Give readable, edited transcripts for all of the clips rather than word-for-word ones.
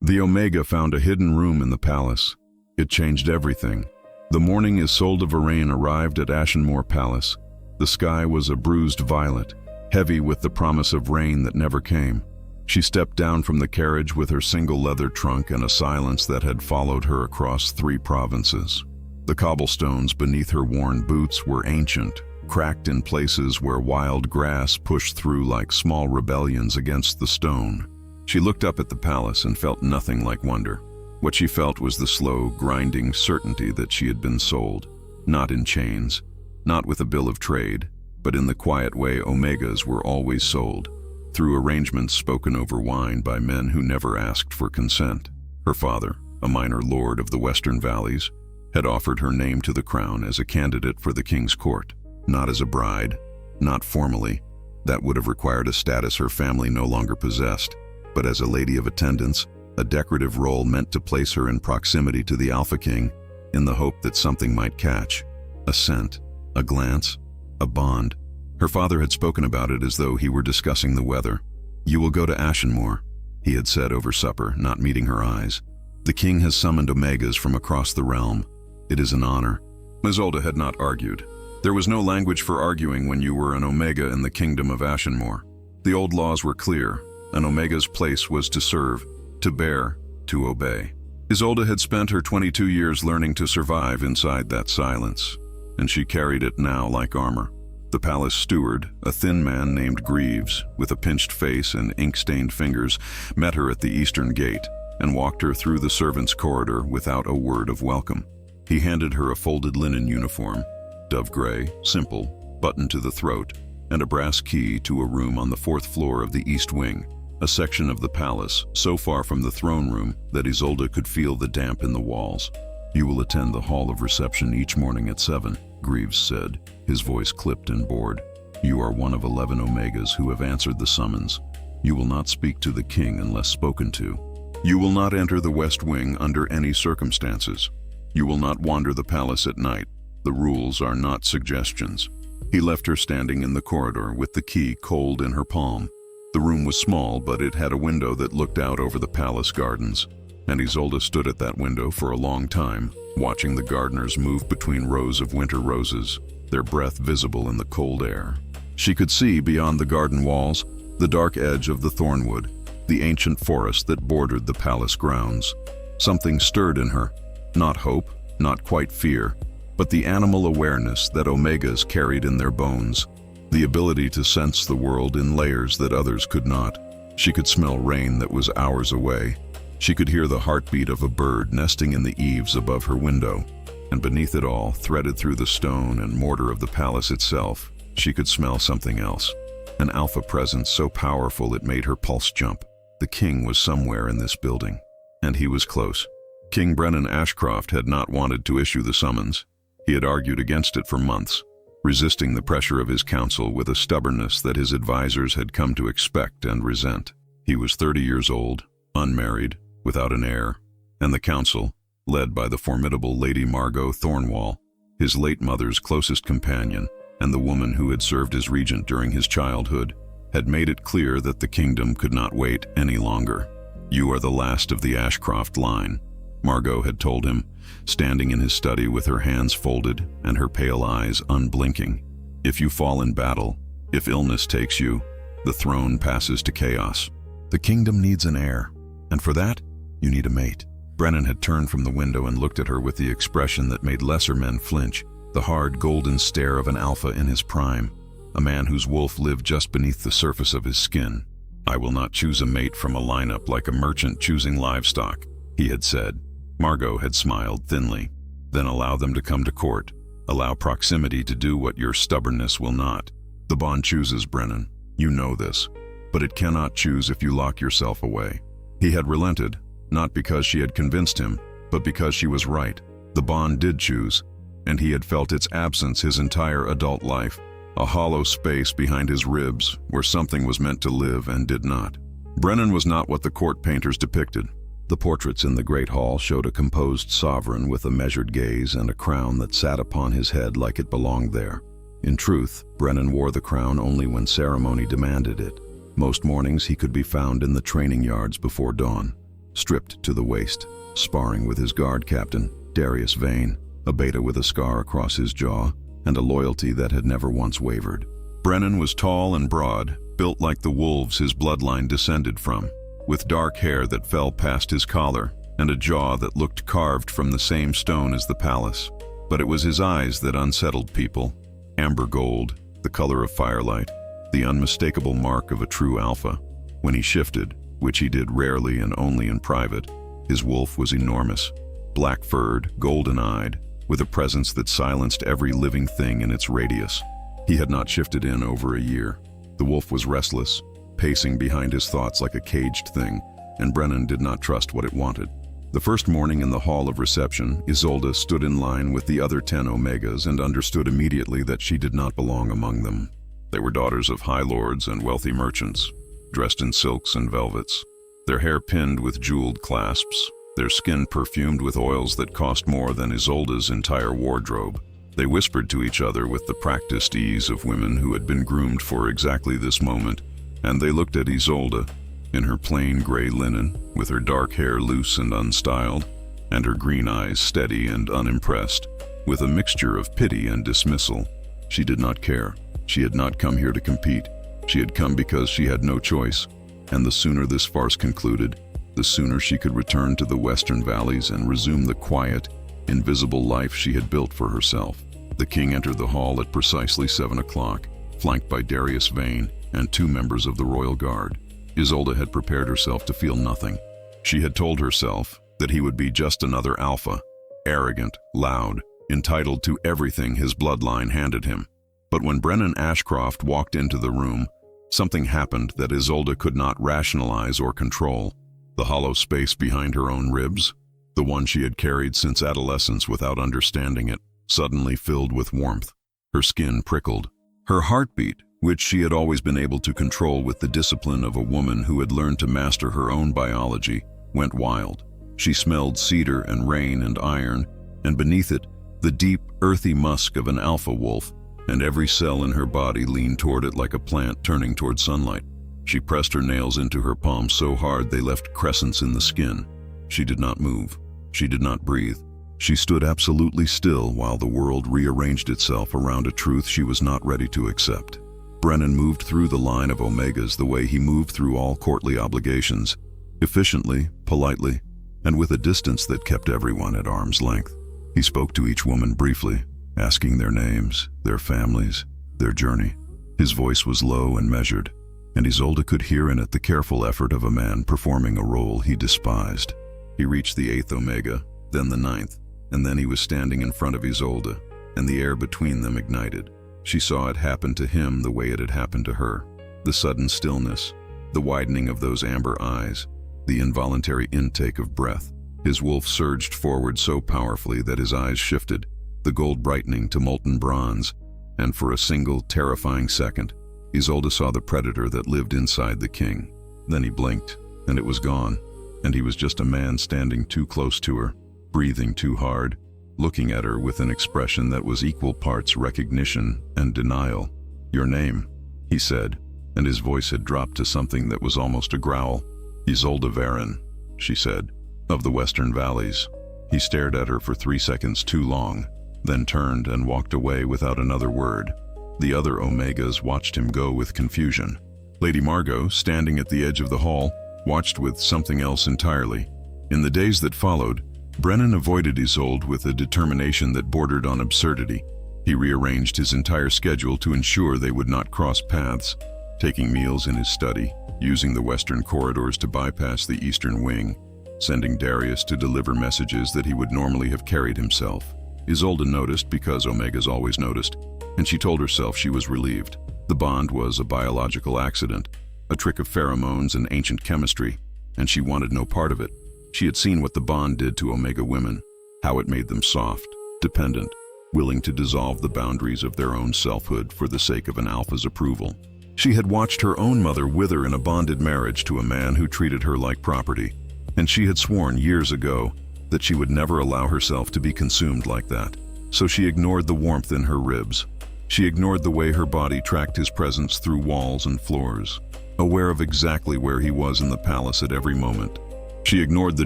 The Omega found a hidden room in the palace. It changed everything. The morning Isolde Varenne arrived at Ashenmoor Palace. The sky was a bruised violet, heavy with the promise of rain that never came. She stepped down from the carriage with her single leather trunk and a silence that had followed her across 3 provinces. The cobblestones beneath her worn boots were ancient, cracked in places where wild grass pushed through like small rebellions against the stone. She looked up at the palace and felt nothing like wonder. What she felt was the slow, grinding certainty that she had been sold, not in chains, not with a bill of trade, but in the quiet way Omegas were always sold, through arrangements spoken over wine by men who never asked for consent. Her father, a minor lord of the Western Valleys, had offered her name to the crown as a candidate for the king's court, not as a bride, not formally. That would have required a status her family no longer possessed, but as a lady of attendance, a decorative role meant to place her in proximity to the Alpha King in the hope that something might catch. A scent, a glance, a bond. Her father had spoken about it as though he were discussing the weather. "You will go to Ashenmoor," he had said over supper, not meeting her eyes. "The king has summoned Omegas from across the realm. It is an honor." Isolde had not argued. There was no language for arguing when you were an Omega in the kingdom of Ashenmoor. The old laws were clear. An Omega's place was to serve, to bear, to obey. Isolde had spent her 22 years learning to survive inside that silence, and she carried it now like armor. The palace steward, a thin man named Greaves, with a pinched face and ink-stained fingers, met her at the eastern gate and walked her through the servants' corridor without a word of welcome. He handed her a folded linen uniform, dove gray, simple, buttoned to the throat, and a brass key to a room on the 4th floor of the East Wing, a section of the palace so far from the throne room that Isolde could feel the damp in the walls. "You will attend the hall of reception each morning at 7, Greaves said, his voice clipped and bored. "You are one of 11 Omegas who have answered the summons. You will not speak to the king unless spoken to. You will not enter the West Wing under any circumstances. You will not wander the palace at night. The rules are not suggestions." He left her standing in the corridor with the key cold in her palm. The room was small, but it had a window that looked out over the palace gardens, and Isolde stood at that window for a long time, watching the gardeners move between rows of winter roses, their breath visible in the cold air. She could see, beyond the garden walls, the dark edge of the thornwood, the ancient forest that bordered the palace grounds. Something stirred in her, not hope, not quite fear, but the animal awareness that Omegas carried in their bones, the ability to sense the world in layers that others could not. She could smell rain that was hours away. She could hear the heartbeat of a bird nesting in the eaves above her window, and beneath it all, threaded through the stone and mortar of the palace itself, she could smell something else, an alpha presence so powerful it made her pulse jump. The king was somewhere in this building, and he was close. King Brennan Ashcroft had not wanted to issue the summons. He had argued against it for months, resisting the pressure of his council with a stubbornness that his advisors had come to expect and resent. He was 30 years old, unmarried, without an heir, and the council, led by the formidable Lady Margot Thornwall, his late mother's closest companion, and the woman who had served as regent during his childhood, had made it clear that the kingdom could not wait any longer. "You are the last of the Ashcroft line," Margot had told him, standing in his study with her hands folded and her pale eyes unblinking. "If you fall in battle, if illness takes you, the throne passes to chaos. The kingdom needs an heir, and for that, you need a mate." Brennan had turned from the window and looked at her with the expression that made lesser men flinch, the hard golden stare of an alpha in his prime, a man whose wolf lived just beneath the surface of his skin. "I will not choose a mate from a lineup like a merchant choosing livestock," he had said. Margot had smiled thinly. "Then allow them to come to court. Allow proximity to do what your stubbornness will not. The bond chooses, Brennan. You know this. But it cannot choose if you lock yourself away." He had relented, not because she had convinced him, but because she was right. The bond did choose, and he had felt its absence his entire adult life, a hollow space behind his ribs where something was meant to live and did not. Brennan was not what the court painters depicted. The portraits in the Great Hall showed a composed sovereign with a measured gaze and a crown that sat upon his head like it belonged there. In truth, Brennan wore the crown only when ceremony demanded it. Most mornings he could be found in the training yards before dawn. stripped to the waist, sparring with his guard captain, Darius Vane, a beta with a scar across his jaw and a loyalty that had never once wavered. Brennan was tall and broad, built like the wolves his bloodline descended from, with dark hair that fell past his collar and a jaw that looked carved from the same stone as the palace. But it was his eyes that unsettled people, amber gold, the color of firelight, the unmistakable mark of a true alpha. When he shifted, which he did rarely and only in private, his wolf was enormous, black-furred, golden-eyed, with a presence that silenced every living thing in its radius. He had not shifted in over a year. The wolf was restless, pacing behind his thoughts like a caged thing, and Brennan did not trust what it wanted. The first morning in the hall of reception, Isolde stood in line with the other 10 Omegas and understood immediately that she did not belong among them. They were daughters of high lords and wealthy merchants, dressed in silks and velvets, their hair pinned with jeweled clasps, their skin perfumed with oils that cost more than Isolde's entire wardrobe. They whispered to each other with the practiced ease of women who had been groomed for exactly this moment, and they looked at Isolde, in her plain gray linen, with her dark hair loose and unstyled, and her green eyes steady and unimpressed, with a mixture of pity and dismissal. She did not care. She had not come here to compete. She had come because she had no choice, and the sooner this farce concluded, the sooner she could return to the Western Valleys and resume the quiet, invisible life she had built for herself. The king entered the hall at precisely 7 o'clock, flanked by Darius Vane and 2 members of the royal guard. Isolde had prepared herself to feel nothing. She had told herself that he would be just another alpha, arrogant, loud, entitled to everything his bloodline handed him. But when Brennan Ashcroft walked into the room, something happened that Isolde could not rationalize or control. The hollow space behind her own ribs, the one she had carried since adolescence without understanding it, suddenly filled with warmth. Her skin prickled. Her heartbeat, which she had always been able to control with the discipline of a woman who had learned to master her own biology, went wild. She smelled cedar and rain and iron, and beneath it, the deep, earthy musk of an alpha wolf, and every cell in her body leaned toward it like a plant turning toward sunlight. She pressed her nails into her palms so hard they left crescents in the skin. She did not move. She did not breathe. She stood absolutely still while the world rearranged itself around a truth she was not ready to accept. Brennan moved through the line of Omegas the way he moved through all courtly obligations, efficiently, politely, and with a distance that kept everyone at arm's length. He spoke to each woman briefly, asking their names, their families, their journey. His voice was low and measured, and Isolde could hear in it the careful effort of a man performing a role he despised. He reached the 8th Omega, then the 9th, and then he was standing in front of Isolde, and the air between them ignited. She saw it happen to him the way it had happened to her. The sudden stillness, the widening of those amber eyes, the involuntary intake of breath. His wolf surged forward so powerfully that his eyes shifted, the gold brightening to molten bronze, and for a single, terrifying second, Isolde saw the predator that lived inside the king. Then he blinked, and it was gone, and he was just a man standing too close to her, breathing too hard, looking at her with an expression that was equal parts recognition and denial. "Your name," he said, and his voice had dropped to something that was almost a growl. "Isolde Varen," she said, "of the Western Valleys." He stared at her for 3 seconds too long, then turned and walked away without another word. The other Omegas watched him go with confusion. Lady Margot, standing at the edge of the hall, watched with something else entirely. In the days that followed, Brennan avoided Isolde with a determination that bordered on absurdity. He rearranged his entire schedule to ensure they would not cross paths, taking meals in his study, using the western corridors to bypass the eastern wing, sending Darius to deliver messages that he would normally have carried himself. Isolde noticed because Omegas always noticed, and she told herself she was relieved. The bond was a biological accident, a trick of pheromones and ancient chemistry, and she wanted no part of it. She had seen what the bond did to Omega women, how it made them soft, dependent, willing to dissolve the boundaries of their own selfhood for the sake of an alpha's approval. She had watched her own mother wither in a bonded marriage to a man who treated her like property, and she had sworn years ago that she would never allow herself to be consumed like that. So she ignored the warmth in her ribs. She ignored the way her body tracked his presence through walls and floors, aware of exactly where he was in the palace at every moment. She ignored the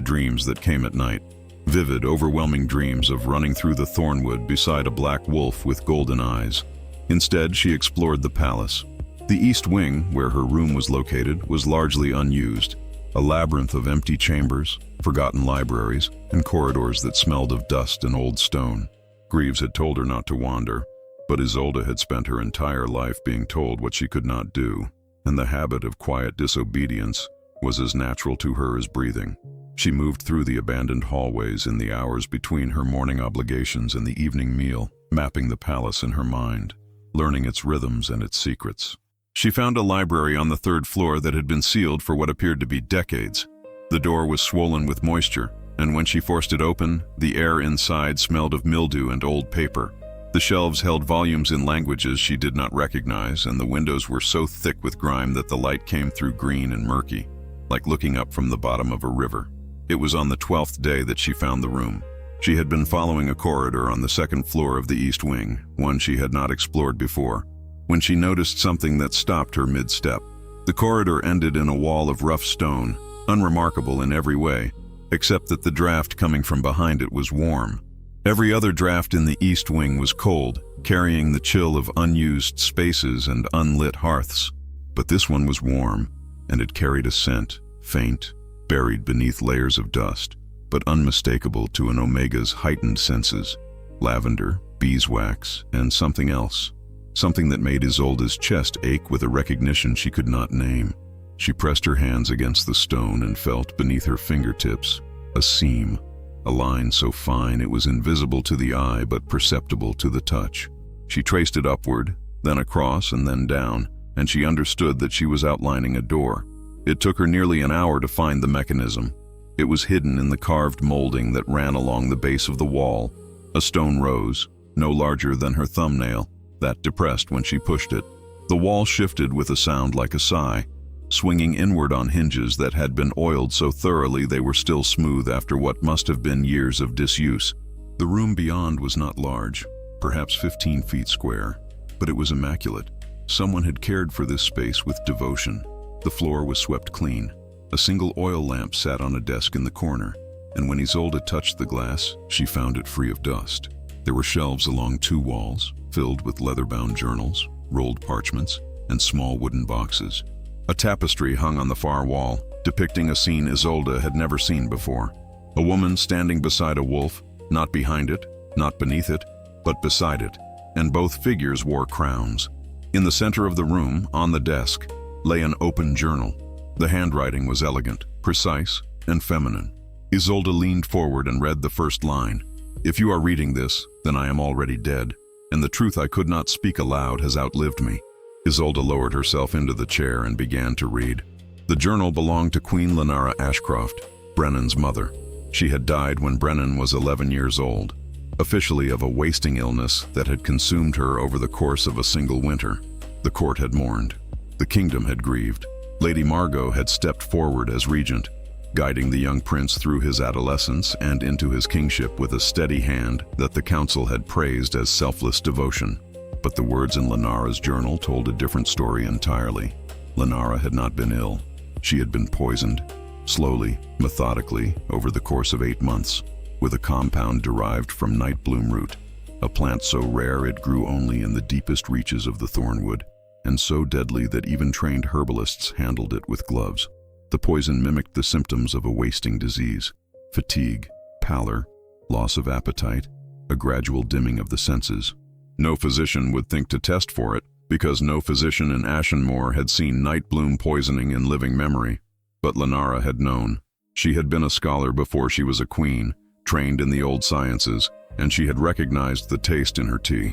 dreams that came at night, vivid, overwhelming dreams of running through the thornwood beside a black wolf with golden eyes. Instead, she explored the palace. The east wing, where her room was located, was largely unused, a labyrinth of empty chambers, forgotten libraries, and corridors that smelled of dust and old stone. Greaves had told her not to wander, but Isolde had spent her entire life being told what she could not do, and the habit of quiet disobedience was as natural to her as breathing. She moved through the abandoned hallways in the hours between her morning obligations and the evening meal, mapping the palace in her mind, learning its rhythms and its secrets. She found a library on the third floor that had been sealed for what appeared to be decades. The door was swollen with moisture, and when she forced it open, the air inside smelled of mildew and old paper. The shelves held volumes in languages she did not recognize, and the windows were so thick with grime that the light came through green and murky, like looking up from the bottom of a river. It was on the 12th day that she found the room. She had been following a corridor on the second floor of the east wing, one she had not explored before, when she noticed something that stopped her mid-step. The corridor ended in a wall of rough stone, unremarkable in every way, except that the draft coming from behind it was warm. Every other draft in the east wing was cold, carrying the chill of unused spaces and unlit hearths. But this one was warm, and it carried a scent, faint, buried beneath layers of dust, but unmistakable to an Omega's heightened senses. Lavender, beeswax, and something else. Something that made Isolde's chest ache with a recognition she could not name. She pressed her hands against the stone and felt beneath her fingertips a seam, a line so fine it was invisible to the eye but perceptible to the touch. She traced it upward, then across and then down, and she understood that she was outlining a door. It took her nearly an hour to find the mechanism. It was hidden in the carved molding that ran along the base of the wall. A stone rose, no larger than her thumbnail, that depressed when she pushed it. The wall shifted with a sound like a sigh, swinging inward on hinges that had been oiled so thoroughly they were still smooth after what must have been years of disuse. The room beyond was not large, perhaps 15 feet square, but it was immaculate. Someone had cared for this space with devotion. The floor was swept clean. A single oil lamp sat on a desk in the corner, and when Isolde touched the glass, she found it free of dust. There were shelves along 2 walls, filled with leather-bound journals, rolled parchments, and small wooden boxes. A tapestry hung on the far wall, depicting a scene Isolde had never seen before. A woman standing beside a wolf, not behind it, not beneath it, but beside it, and both figures wore crowns. In the center of the room, on the desk, lay an open journal. The handwriting was elegant, precise, and feminine. Isolde leaned forward and read the first line. "If you are reading this, then I am already dead, and the truth I could not speak aloud has outlived me." Isolde lowered herself into the chair and began to read. The journal belonged to Queen Lenara Ashcroft, Brennan's mother. She had died when Brennan was 11 years old, officially of a wasting illness that had consumed her over the course of a single winter. The court had mourned. The kingdom had grieved. Lady Margot had stepped forward as regent, guiding the young prince through his adolescence and into his kingship with a steady hand that the council had praised as selfless devotion. But the words in Lenara's journal told a different story entirely. Lenara had not been ill. She had been poisoned, slowly, methodically, over the course of 8 months, with a compound derived from night bloom root, a plant so rare it grew only in the deepest reaches of the thornwood, and so deadly that even trained herbalists handled it with gloves. The poison mimicked the symptoms of a wasting disease: fatigue, pallor, loss of appetite, a gradual dimming of the senses. No physician would think to test for it, because no physician in Ashenmoor had seen night bloom poisoning in living memory. But Lenara had known. She had been a scholar before she was a queen, trained in the old sciences, and she had recognized the taste in her tea.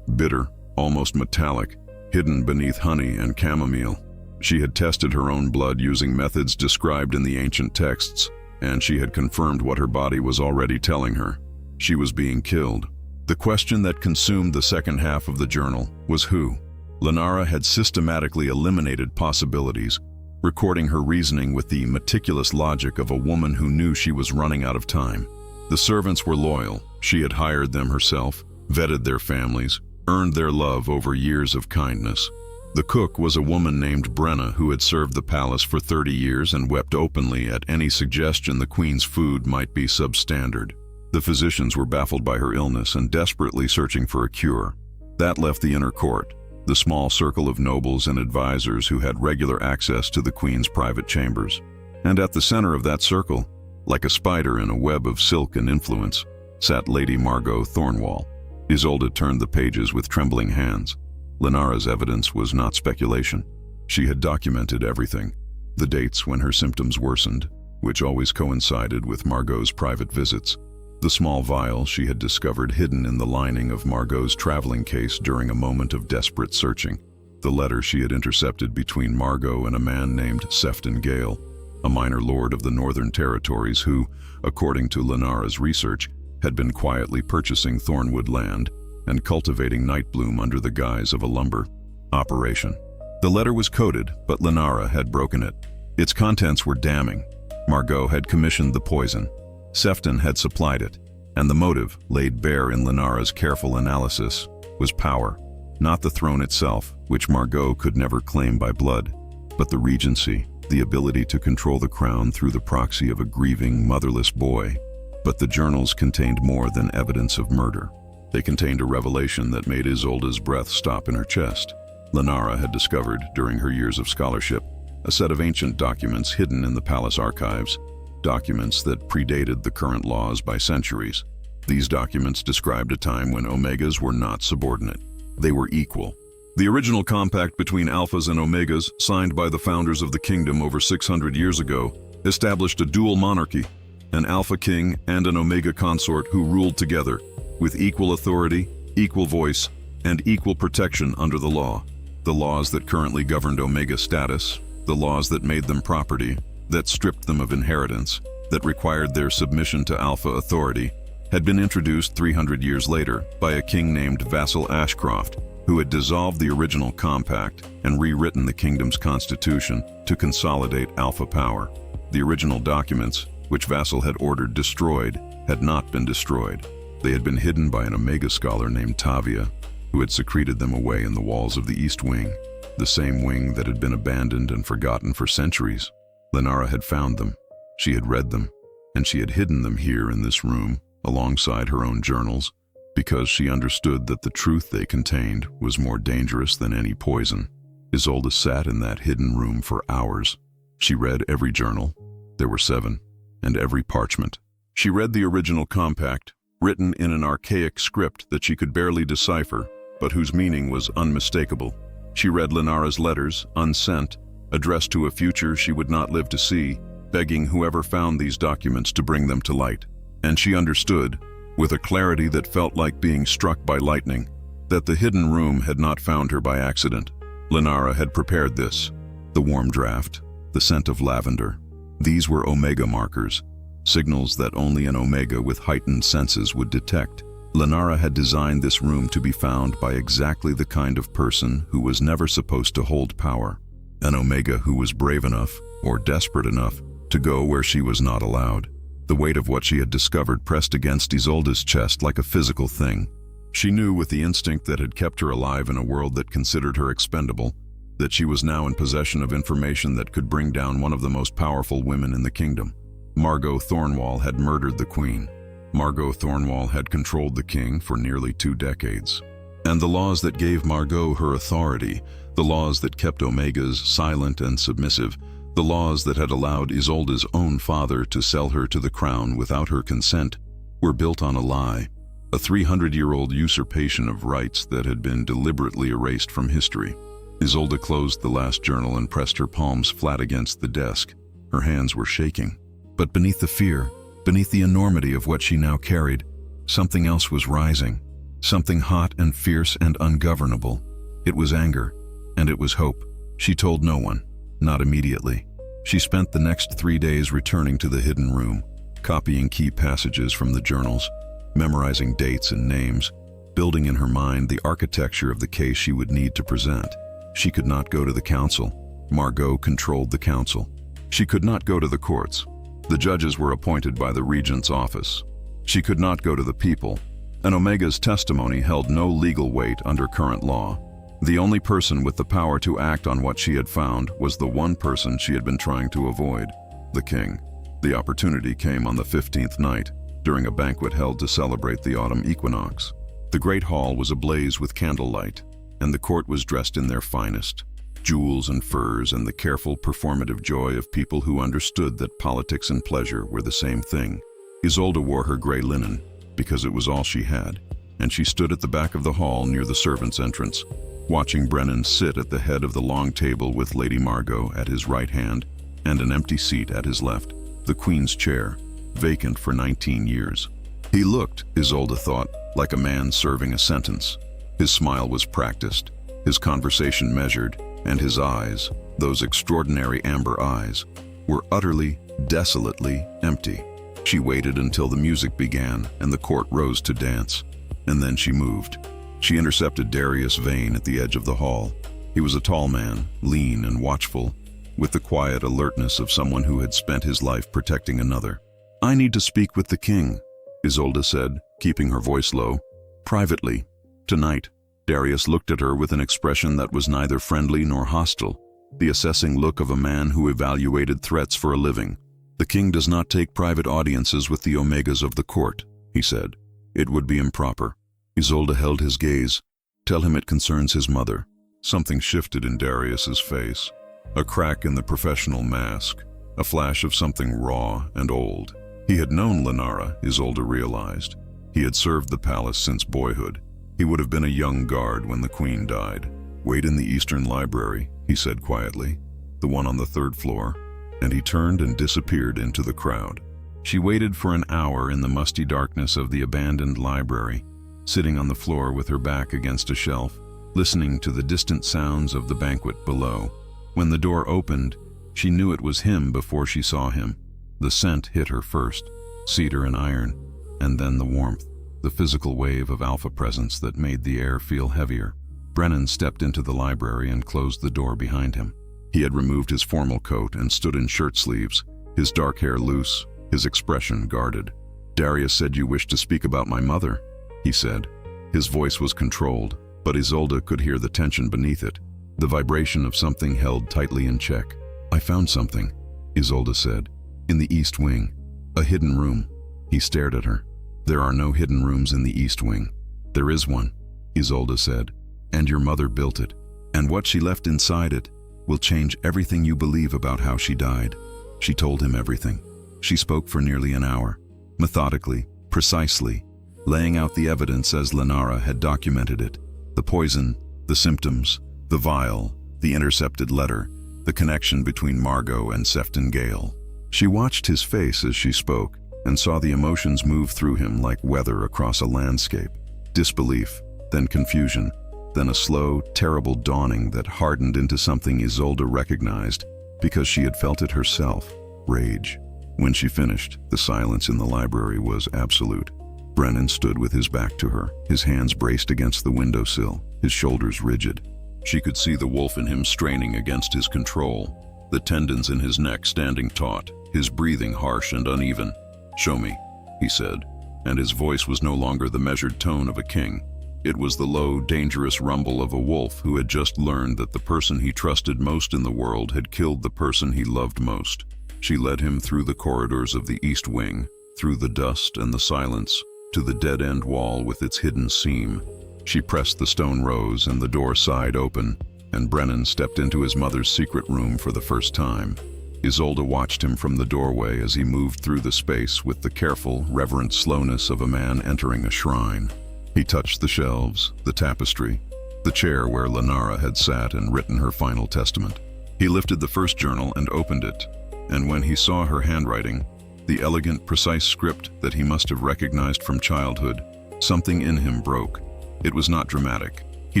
Bitter, almost metallic, hidden beneath honey and chamomile. She had tested her own blood using methods described in the ancient texts, and she had confirmed what her body was already telling her. She was being killed. The question that consumed the second half of the journal was who. Lenara had systematically eliminated possibilities, recording her reasoning with the meticulous logic of a woman who knew she was running out of time. The servants were loyal. She had hired them herself, vetted their families, earned their love over years of kindness. The cook was a woman named Brenna who had served the palace for 30 years and wept openly at any suggestion the queen's food might be substandard. The physicians were baffled by her illness and desperately searching for a cure. That left the inner court, the small circle of nobles and advisors who had regular access to the queen's private chambers. And at the center of that circle, like a spider in a web of silk and influence, sat Lady Margot Thornwall. Isolde turned the pages with trembling hands. Lenara's evidence was not speculation. She had documented everything. The dates when her symptoms worsened, which always coincided with Margot's private visits. The small vial she had discovered hidden in the lining of Margot's traveling case during a moment of desperate searching. The letter she had intercepted between Margot and a man named Sefton Gale, a minor lord of the Northern Territories who, according to Lenara's research, had been quietly purchasing Thornwood land and cultivating Nightbloom under the guise of a lumber operation. The letter was coded, but Lenara had broken it. Its contents were damning. Margot had commissioned the poison. Sefton had supplied it, and the motive, laid bare in Lenara's careful analysis, was power. Not the throne itself, which Margot could never claim by blood, but the regency, the ability to control the crown through the proxy of a grieving, motherless boy. But the journals contained more than evidence of murder. They contained a revelation that made Isolde's breath stop in her chest. Lenara had discovered, during her years of scholarship, a set of ancient documents hidden in the palace archives, documents that predated the current laws by centuries. These documents described a time when Omegas were not subordinate. They were equal. The original compact between Alphas and Omegas, signed by the founders of the kingdom over 600 years ago, established a dual monarchy, an Alpha king and an Omega consort who ruled together, with equal authority, equal voice, and equal protection under the law. The laws that currently governed Omega status, the laws that made them property, that stripped them of inheritance, that required their submission to Alpha authority, had been introduced 300 years later by a king named Vassal Ashcroft, who had dissolved the original compact and rewritten the kingdom's constitution to consolidate Alpha power. The original documents, which Vassal had ordered destroyed, had not been destroyed. They had been hidden by an Omega scholar named Tavia, who had secreted them away in the walls of the East Wing, the same wing that had been abandoned and forgotten for centuries. Lenara had found them, she had read them, and she had hidden them here in this room, alongside her own journals, because she understood that the truth they contained was more dangerous than any poison. Isolde sat in that hidden room for hours. She read every journal, there were 7, and every parchment. She read the original compact, written in an archaic script that she could barely decipher, but whose meaning was unmistakable. She read Lenara's letters, unsent, addressed to a future she would not live to see, begging whoever found these documents to bring them to light. And she understood, with a clarity that felt like being struck by lightning, that the hidden room had not found her by accident. Lenara had prepared this, the warm draft, the scent of lavender. These were Omega markers, signals that only an Omega with heightened senses would detect. Lenara had designed this room to be found by exactly the kind of person who was never supposed to hold power. An Omega who was brave enough, or desperate enough, to go where she was not allowed. The weight of what she had discovered pressed against Isolde's chest like a physical thing. She knew with the instinct that had kept her alive in a world that considered her expendable, that she was now in possession of information that could bring down one of the most powerful women in the kingdom. Margot Thornwall had murdered the queen. Margot Thornwall had controlled the king for nearly 2 decades. And the laws that gave Margot her authority, the laws that kept Omegas silent and submissive, the laws that had allowed Isolde's own father to sell her to the crown without her consent, were built on a lie, a 300-year-old usurpation of rights that had been deliberately erased from history. Isolde closed the last journal and pressed her palms flat against the desk. Her hands were shaking. But beneath the fear, beneath the enormity of what she now carried, something else was rising, something hot and fierce and ungovernable. It was anger, and it was hope. She told no one, not immediately. She spent the next 3 days returning to the hidden room, copying key passages from the journals, memorizing dates and names, building in her mind the architecture of the case she would need to present. She could not go to the council. Margot controlled the council. She could not go to the courts. The judges were appointed by the regent's office. She could not go to the people. An Omega's testimony held no legal weight under current law. The only person with the power to act on what she had found was the one person she had been trying to avoid, the king. The opportunity came on the 15th night, during a banquet held to celebrate the autumn equinox. The great hall was ablaze with candlelight, and the court was dressed in their finest, jewels and furs and the careful performative joy of people who understood that politics and pleasure were the same thing. Isolde wore her gray linen, because it was all she had, and she stood at the back of the hall near the servants' entrance, watching Brennan sit at the head of the long table with Lady Margot at his right hand and an empty seat at his left, the Queen's chair, vacant for 19 years. He looked, Isolde thought, like a man serving a sentence. His smile was practiced, his conversation measured, and his eyes, those extraordinary amber eyes, were utterly, desolately empty. She waited until the music began and the court rose to dance, and then she moved. She intercepted Darius Vane at the edge of the hall. He was a tall man, lean and watchful, with the quiet alertness of someone who had spent his life protecting another. "I need to speak with the king," Isolde said, keeping her voice low. "Privately. Tonight." Darius looked at her with an expression that was neither friendly nor hostile, the assessing look of a man who evaluated threats for a living. "The king does not take private audiences with the Omegas of the court," he said. "It would be improper." Isolde held his gaze. "Tell him it concerns his mother." Something shifted in Darius's face. A crack in the professional mask, a flash of something raw and old. He had known Lenara, Isolde realized. He had served the palace since boyhood. He would have been a young guard when the Queen died. "Wait in the Eastern Library," he said quietly, "the one on the 3rd floor," and he turned and disappeared into the crowd. She waited for an hour in the musty darkness of the abandoned library, sitting on the floor with her back against a shelf, listening to the distant sounds of the banquet below. When the door opened, she knew it was him before she saw him. The scent hit her first, cedar and iron, and then the warmth, the physical wave of alpha presence that made the air feel heavier. Brennan stepped into the library and closed the door behind him. He had removed his formal coat and stood in shirt sleeves, his dark hair loose, his expression guarded. "Darius said you wished to speak about my mother," he said. His voice was controlled, but Isolde could hear the tension beneath it, the vibration of something held tightly in check. "I found something," Isolde said. "In the East Wing. A hidden room." He stared at her. "There are no hidden rooms in the East Wing." "There is one," Isolde said. "And your mother built it. And what she left inside it will change everything you believe about how she died." She told him everything. She spoke for nearly an hour, methodically, precisely, laying out the evidence as Lenara had documented it. The poison, the symptoms, the vial, the intercepted letter, the connection between Margot and Sefton Gale. She watched his face as she spoke and saw the emotions move through him like weather across a landscape. Disbelief, then confusion, then a slow, terrible dawning that hardened into something Isolde recognized because she had felt it herself: rage. When she finished, the silence in the library was absolute. Brennan stood with his back to her, his hands braced against the windowsill, his shoulders rigid. She could see the wolf in him straining against his control, the tendons in his neck standing taut, his breathing harsh and uneven. "Show me," he said, and his voice was no longer the measured tone of a king. It was the low, dangerous rumble of a wolf who had just learned that the person he trusted most in the world had killed the person he loved most. She led him through the corridors of the East Wing, through the dust and the silence, to the dead-end wall with its hidden seam. She pressed the stone rose and the door sighed open, and Brennan stepped into his mother's secret room for the first time. Isolde watched him from the doorway as he moved through the space with the careful, reverent slowness of a man entering a shrine. He touched the shelves, the tapestry, the chair where Lenara had sat and written her final testament. He lifted the first journal and opened it, and when he saw her handwriting, the elegant, precise script that he must have recognized from childhood, something in him broke. It was not dramatic. He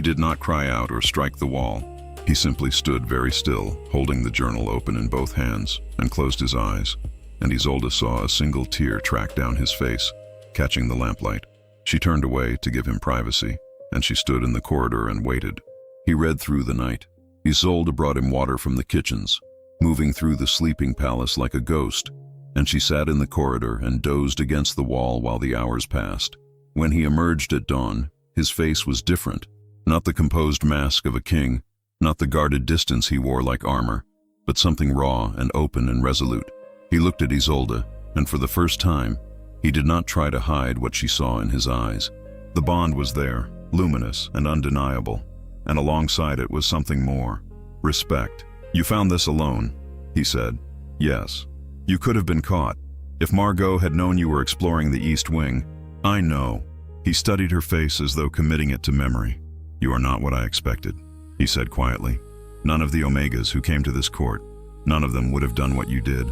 did not cry out or strike the wall. He simply stood very still, holding the journal open in both hands, and closed his eyes, and Isolde saw a single tear track down his face, catching the lamplight. She turned away to give him privacy, and she stood in the corridor and waited. He read through the night. Isolde brought him water from the kitchens, moving through the sleeping palace like a ghost, and she sat in the corridor and dozed against the wall while the hours passed. When he emerged at dawn, his face was different, Not the composed mask of a king, not the guarded distance he wore like armor, but something raw and open and resolute. He looked at Isolde, and for the first time, he did not try to hide what she saw in his eyes. The bond was there, luminous and undeniable, and alongside it was something more: respect. "You found this alone," he said. "Yes. You could have been caught. If Margot had known you were exploring the East Wing." "I know." He studied her face as though committing it to memory. "You are not what I expected," he said quietly. "None of the Omegas who came to this court, none of them would have done what you did.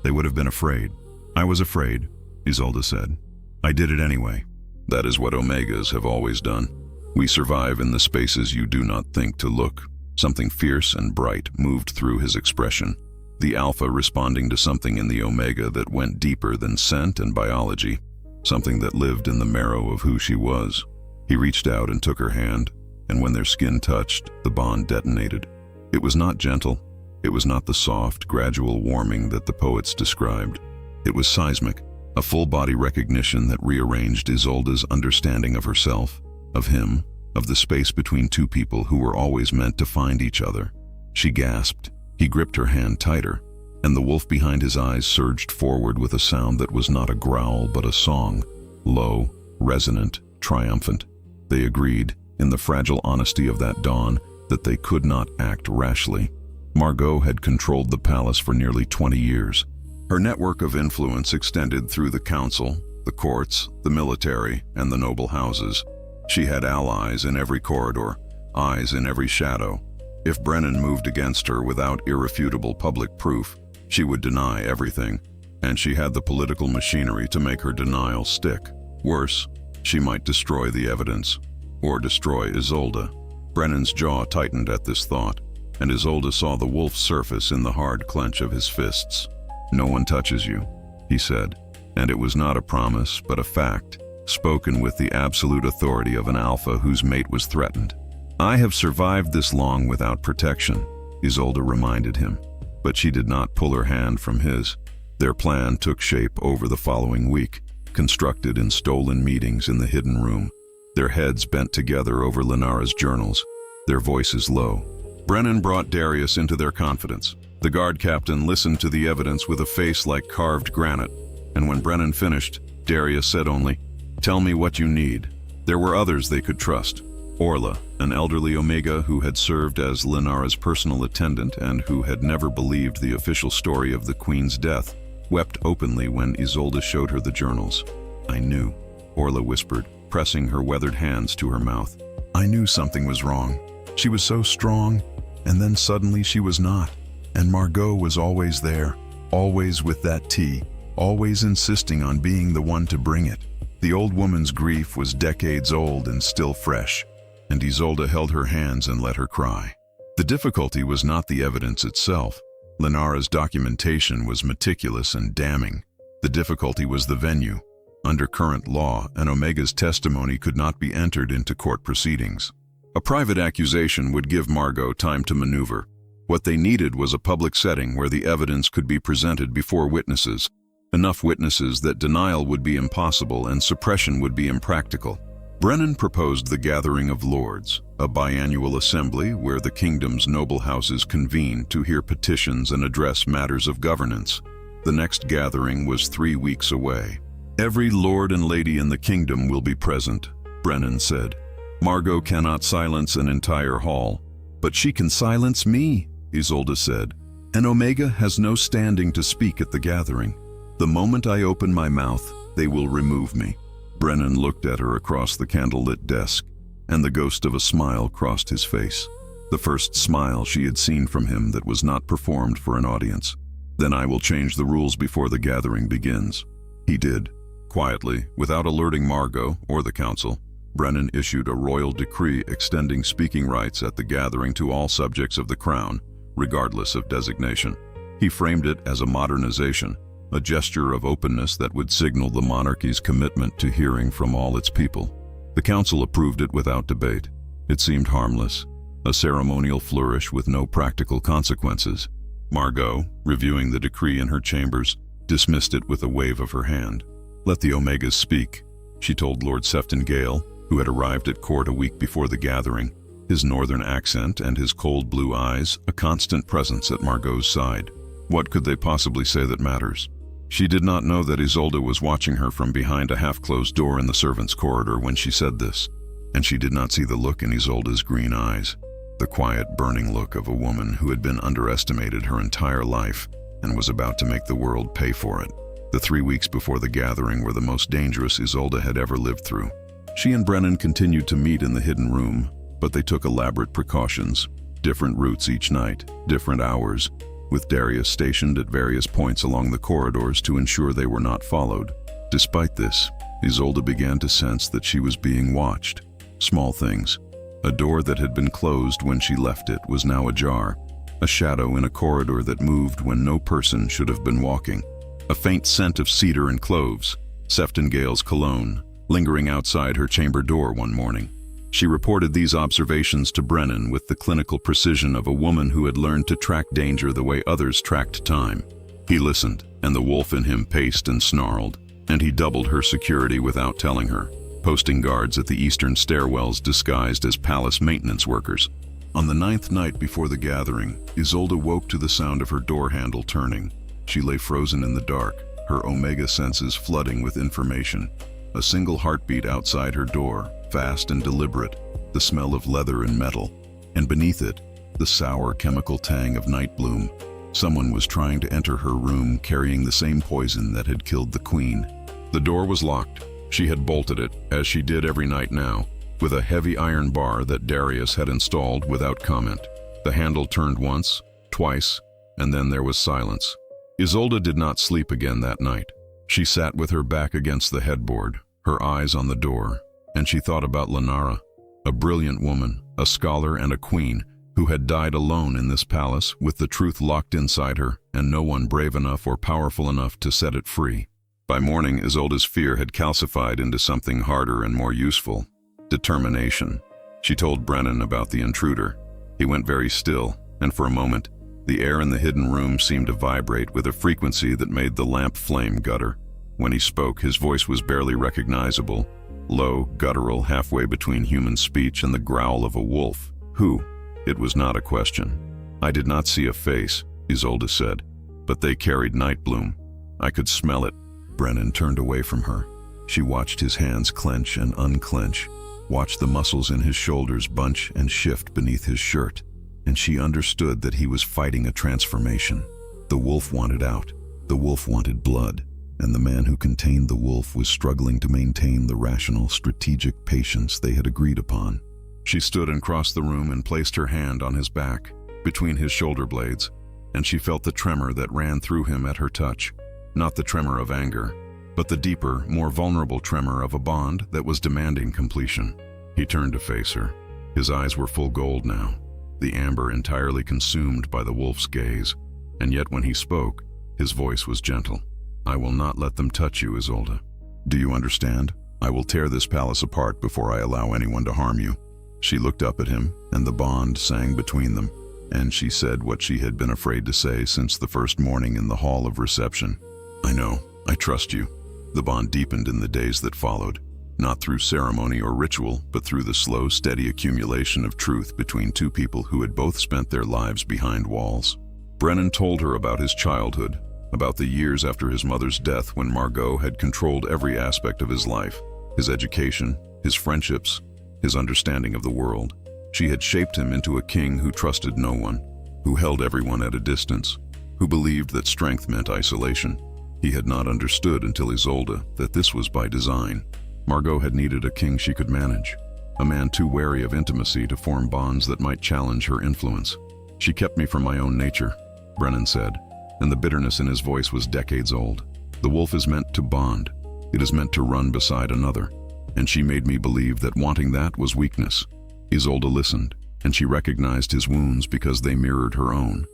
They would have been afraid." "I was afraid," Isolde said. "I did it anyway." "That is what Omegas have always done. We survive in the spaces you do not think to look." Something fierce and bright moved through his expression. The Alpha responding to something in the Omega that went deeper than scent and biology, something that lived in the marrow of who she was. He reached out and took her hand, and when their skin touched, the bond detonated. It was not gentle. It was not the soft, gradual warming that the poets described. It was seismic, a full-body recognition that rearranged Isolde's understanding of herself, of him, of the space between two people who were always meant to find each other. She gasped. He gripped her hand tighter, and the wolf behind his eyes surged forward with a sound that was not a growl but a song, low, resonant, triumphant. They agreed, in the fragile honesty of that dawn, that they could not act rashly. Margot had controlled the palace for nearly 20 years. Her network of influence extended through the council, the courts, the military, and the noble houses. She had allies in every corridor, eyes in every shadow. If Brennan moved against her without irrefutable public proof, she would deny everything, and she had the political machinery to make her denial stick. Worse, she might destroy the evidence, or destroy Isolde. Brennan's jaw tightened at this thought, and Isolde saw the wolf surface in the hard clench of his fists. "No one touches you," he said, and it was not a promise, but a fact, spoken with the absolute authority of an alpha whose mate was threatened. "I have survived this long without protection," Isolde reminded him, but she did not pull her hand from his. Their plan took shape over the following week, constructed in stolen meetings in the hidden room, their heads bent together over Lenara's journals, their voices low. Brennan brought Darius into their confidence. The guard captain listened to the evidence with a face like carved granite, and when Brennan finished, Darius said only, "Tell me what you need." There were others they could trust. Orla, an elderly Omega who had served as Lenara's personal attendant and who had never believed the official story of the Queen's death, wept openly when Isolde showed her the journals. "I knew," Orla whispered, pressing her weathered hands to her mouth. "I knew something was wrong. She was so strong, and then suddenly she was not. And Margot was always there, always with that tea, always insisting on being the one to bring it." The old woman's grief was decades old and still fresh, and Isolde held her hands and let her cry. The difficulty was not the evidence itself. Lenara's documentation was meticulous and damning. The difficulty was the venue. Under current law, an Omega's testimony could not be entered into court proceedings. A private accusation would give Margot time to maneuver. What they needed was a public setting where the evidence could be presented before witnesses, enough witnesses that denial would be impossible and suppression would be impractical. Brennan proposed the Gathering of Lords, a biannual assembly where the kingdom's noble houses convened to hear petitions and address matters of governance. The next gathering was 3 weeks away. "Every lord and lady in the kingdom will be present," Brennan said. "Margot cannot silence an entire hall." "But she can silence me," Isolde said. "An Omega has no standing to speak at the gathering. The moment I open my mouth, they will remove me." Brennan looked at her across the candlelit desk, and the ghost of a smile crossed his face. The first smile she had seen from him that was not performed for an audience. "Then I will change the rules before the gathering begins." He did. Quietly, without alerting Margot or the council, Brennan issued a royal decree extending speaking rights at the gathering to all subjects of the crown, regardless of designation. He framed it as a modernization, a gesture of openness that would signal the monarchy's commitment to hearing from all its people. The council approved it without debate. It seemed harmless, a ceremonial flourish with no practical consequences. Margot, reviewing the decree in her chambers, dismissed it with a wave of her hand. "Let the Omegas speak," she told Lord Sefton Gale, who had arrived at court a week before the gathering. his northern accent and his cold blue eyes a constant presence at Margot's side. What could they possibly say that matters? She did not know that Isolde was watching her from behind a half-closed door in the servants' corridor when she said this, and she did not see the look in Isolde's green eyes, the quiet, burning look of a woman who had been underestimated her entire life and was about to make the world pay for it. The 3 weeks before the gathering were the most dangerous Isolde had ever lived through. She and Brennan continued to meet in the hidden room, but they took elaborate precautions, different routes each night, different hours, with Darius stationed at various points along the corridors to ensure they were not followed. Despite this, Isolde began to sense that she was being watched. Small things. A door that had been closed when she left it was now ajar, a shadow in a corridor that moved when no person should have been walking, a faint scent of cedar and cloves, Sefton Gale's cologne, lingering outside her chamber door one morning. She reported these observations to Brennan with the clinical precision of a woman who had learned to track danger the way others tracked time. He listened, and the wolf in him paced and snarled, and he doubled her security without telling her, posting guards at the eastern stairwells disguised as palace maintenance workers. On the 9th night before the gathering, Isolde woke to the sound of her door handle turning. She lay frozen in the dark, her omega senses flooding with information. A single heartbeat outside her door, fast and deliberate, the smell of leather and metal, and beneath it, the sour chemical tang of night bloom. Someone was trying to enter her room carrying the same poison that had killed the queen. The door was locked. She had bolted it, as she did every night now, with a heavy iron bar that Darius had installed without comment. The handle turned once, twice, and then there was silence. Isolde did not sleep again that night. She sat with her back against the headboard, her eyes on the door, and she thought about Lenara, a brilliant woman, a scholar and a queen, who had died alone in this palace with the truth locked inside her and no one brave enough or powerful enough to set it free. By morning, Isolde's fear had calcified into something harder and more useful: determination. She told Brennan about the intruder. He went very still, and for a moment, the air in the hidden room seemed to vibrate with a frequency that made the lamp flame gutter. When he spoke, his voice was barely recognizable, low, guttural, halfway between human speech and the growl of a wolf. Who? It was not a question. I did not see a face, Isolde said, but they carried night bloom. I could smell it. Brennan turned away from her. She watched his hands clench and unclench, watched the muscles in his shoulders bunch and shift beneath his shirt, and she understood that he was fighting a transformation. The wolf wanted out. The wolf wanted blood, and the man who contained the wolf was struggling to maintain the rational, strategic patience they had agreed upon. She stood and crossed the room and placed her hand on his back, between his shoulder blades, and she felt the tremor that ran through him at her touch. Not the tremor of anger, but the deeper, more vulnerable tremor of a bond that was demanding completion. He turned to face her. His eyes were full gold now, the amber entirely consumed by the wolf's gaze, and yet when he spoke, his voice was gentle. I will not let them touch you, Isolde. Do you understand? I will tear this palace apart before I allow anyone to harm you. She looked up at him, and the bond sang between them, and she said what she had been afraid to say since the first morning in the hall of reception. I know, I trust you. The bond deepened in the days that followed, not through ceremony or ritual, but through the slow, steady accumulation of truth between two people who had both spent their lives behind walls. Brennan told her about his childhood, about the years after his mother's death when Margot had controlled every aspect of his life, his education, his friendships, his understanding of the world. She had shaped him into a king who trusted no one, who held everyone at a distance, who believed that strength meant isolation. He had not understood until Isolde that this was by design. Margot had needed a king she could manage, a man too wary of intimacy to form bonds that might challenge her influence. She kept me from my own nature, Brennan said, and the bitterness in his voice was decades old. The wolf is meant to bond. It is meant to run beside another, and she made me believe that wanting that was weakness. Isolde listened, and she recognized his wounds because they mirrored her own,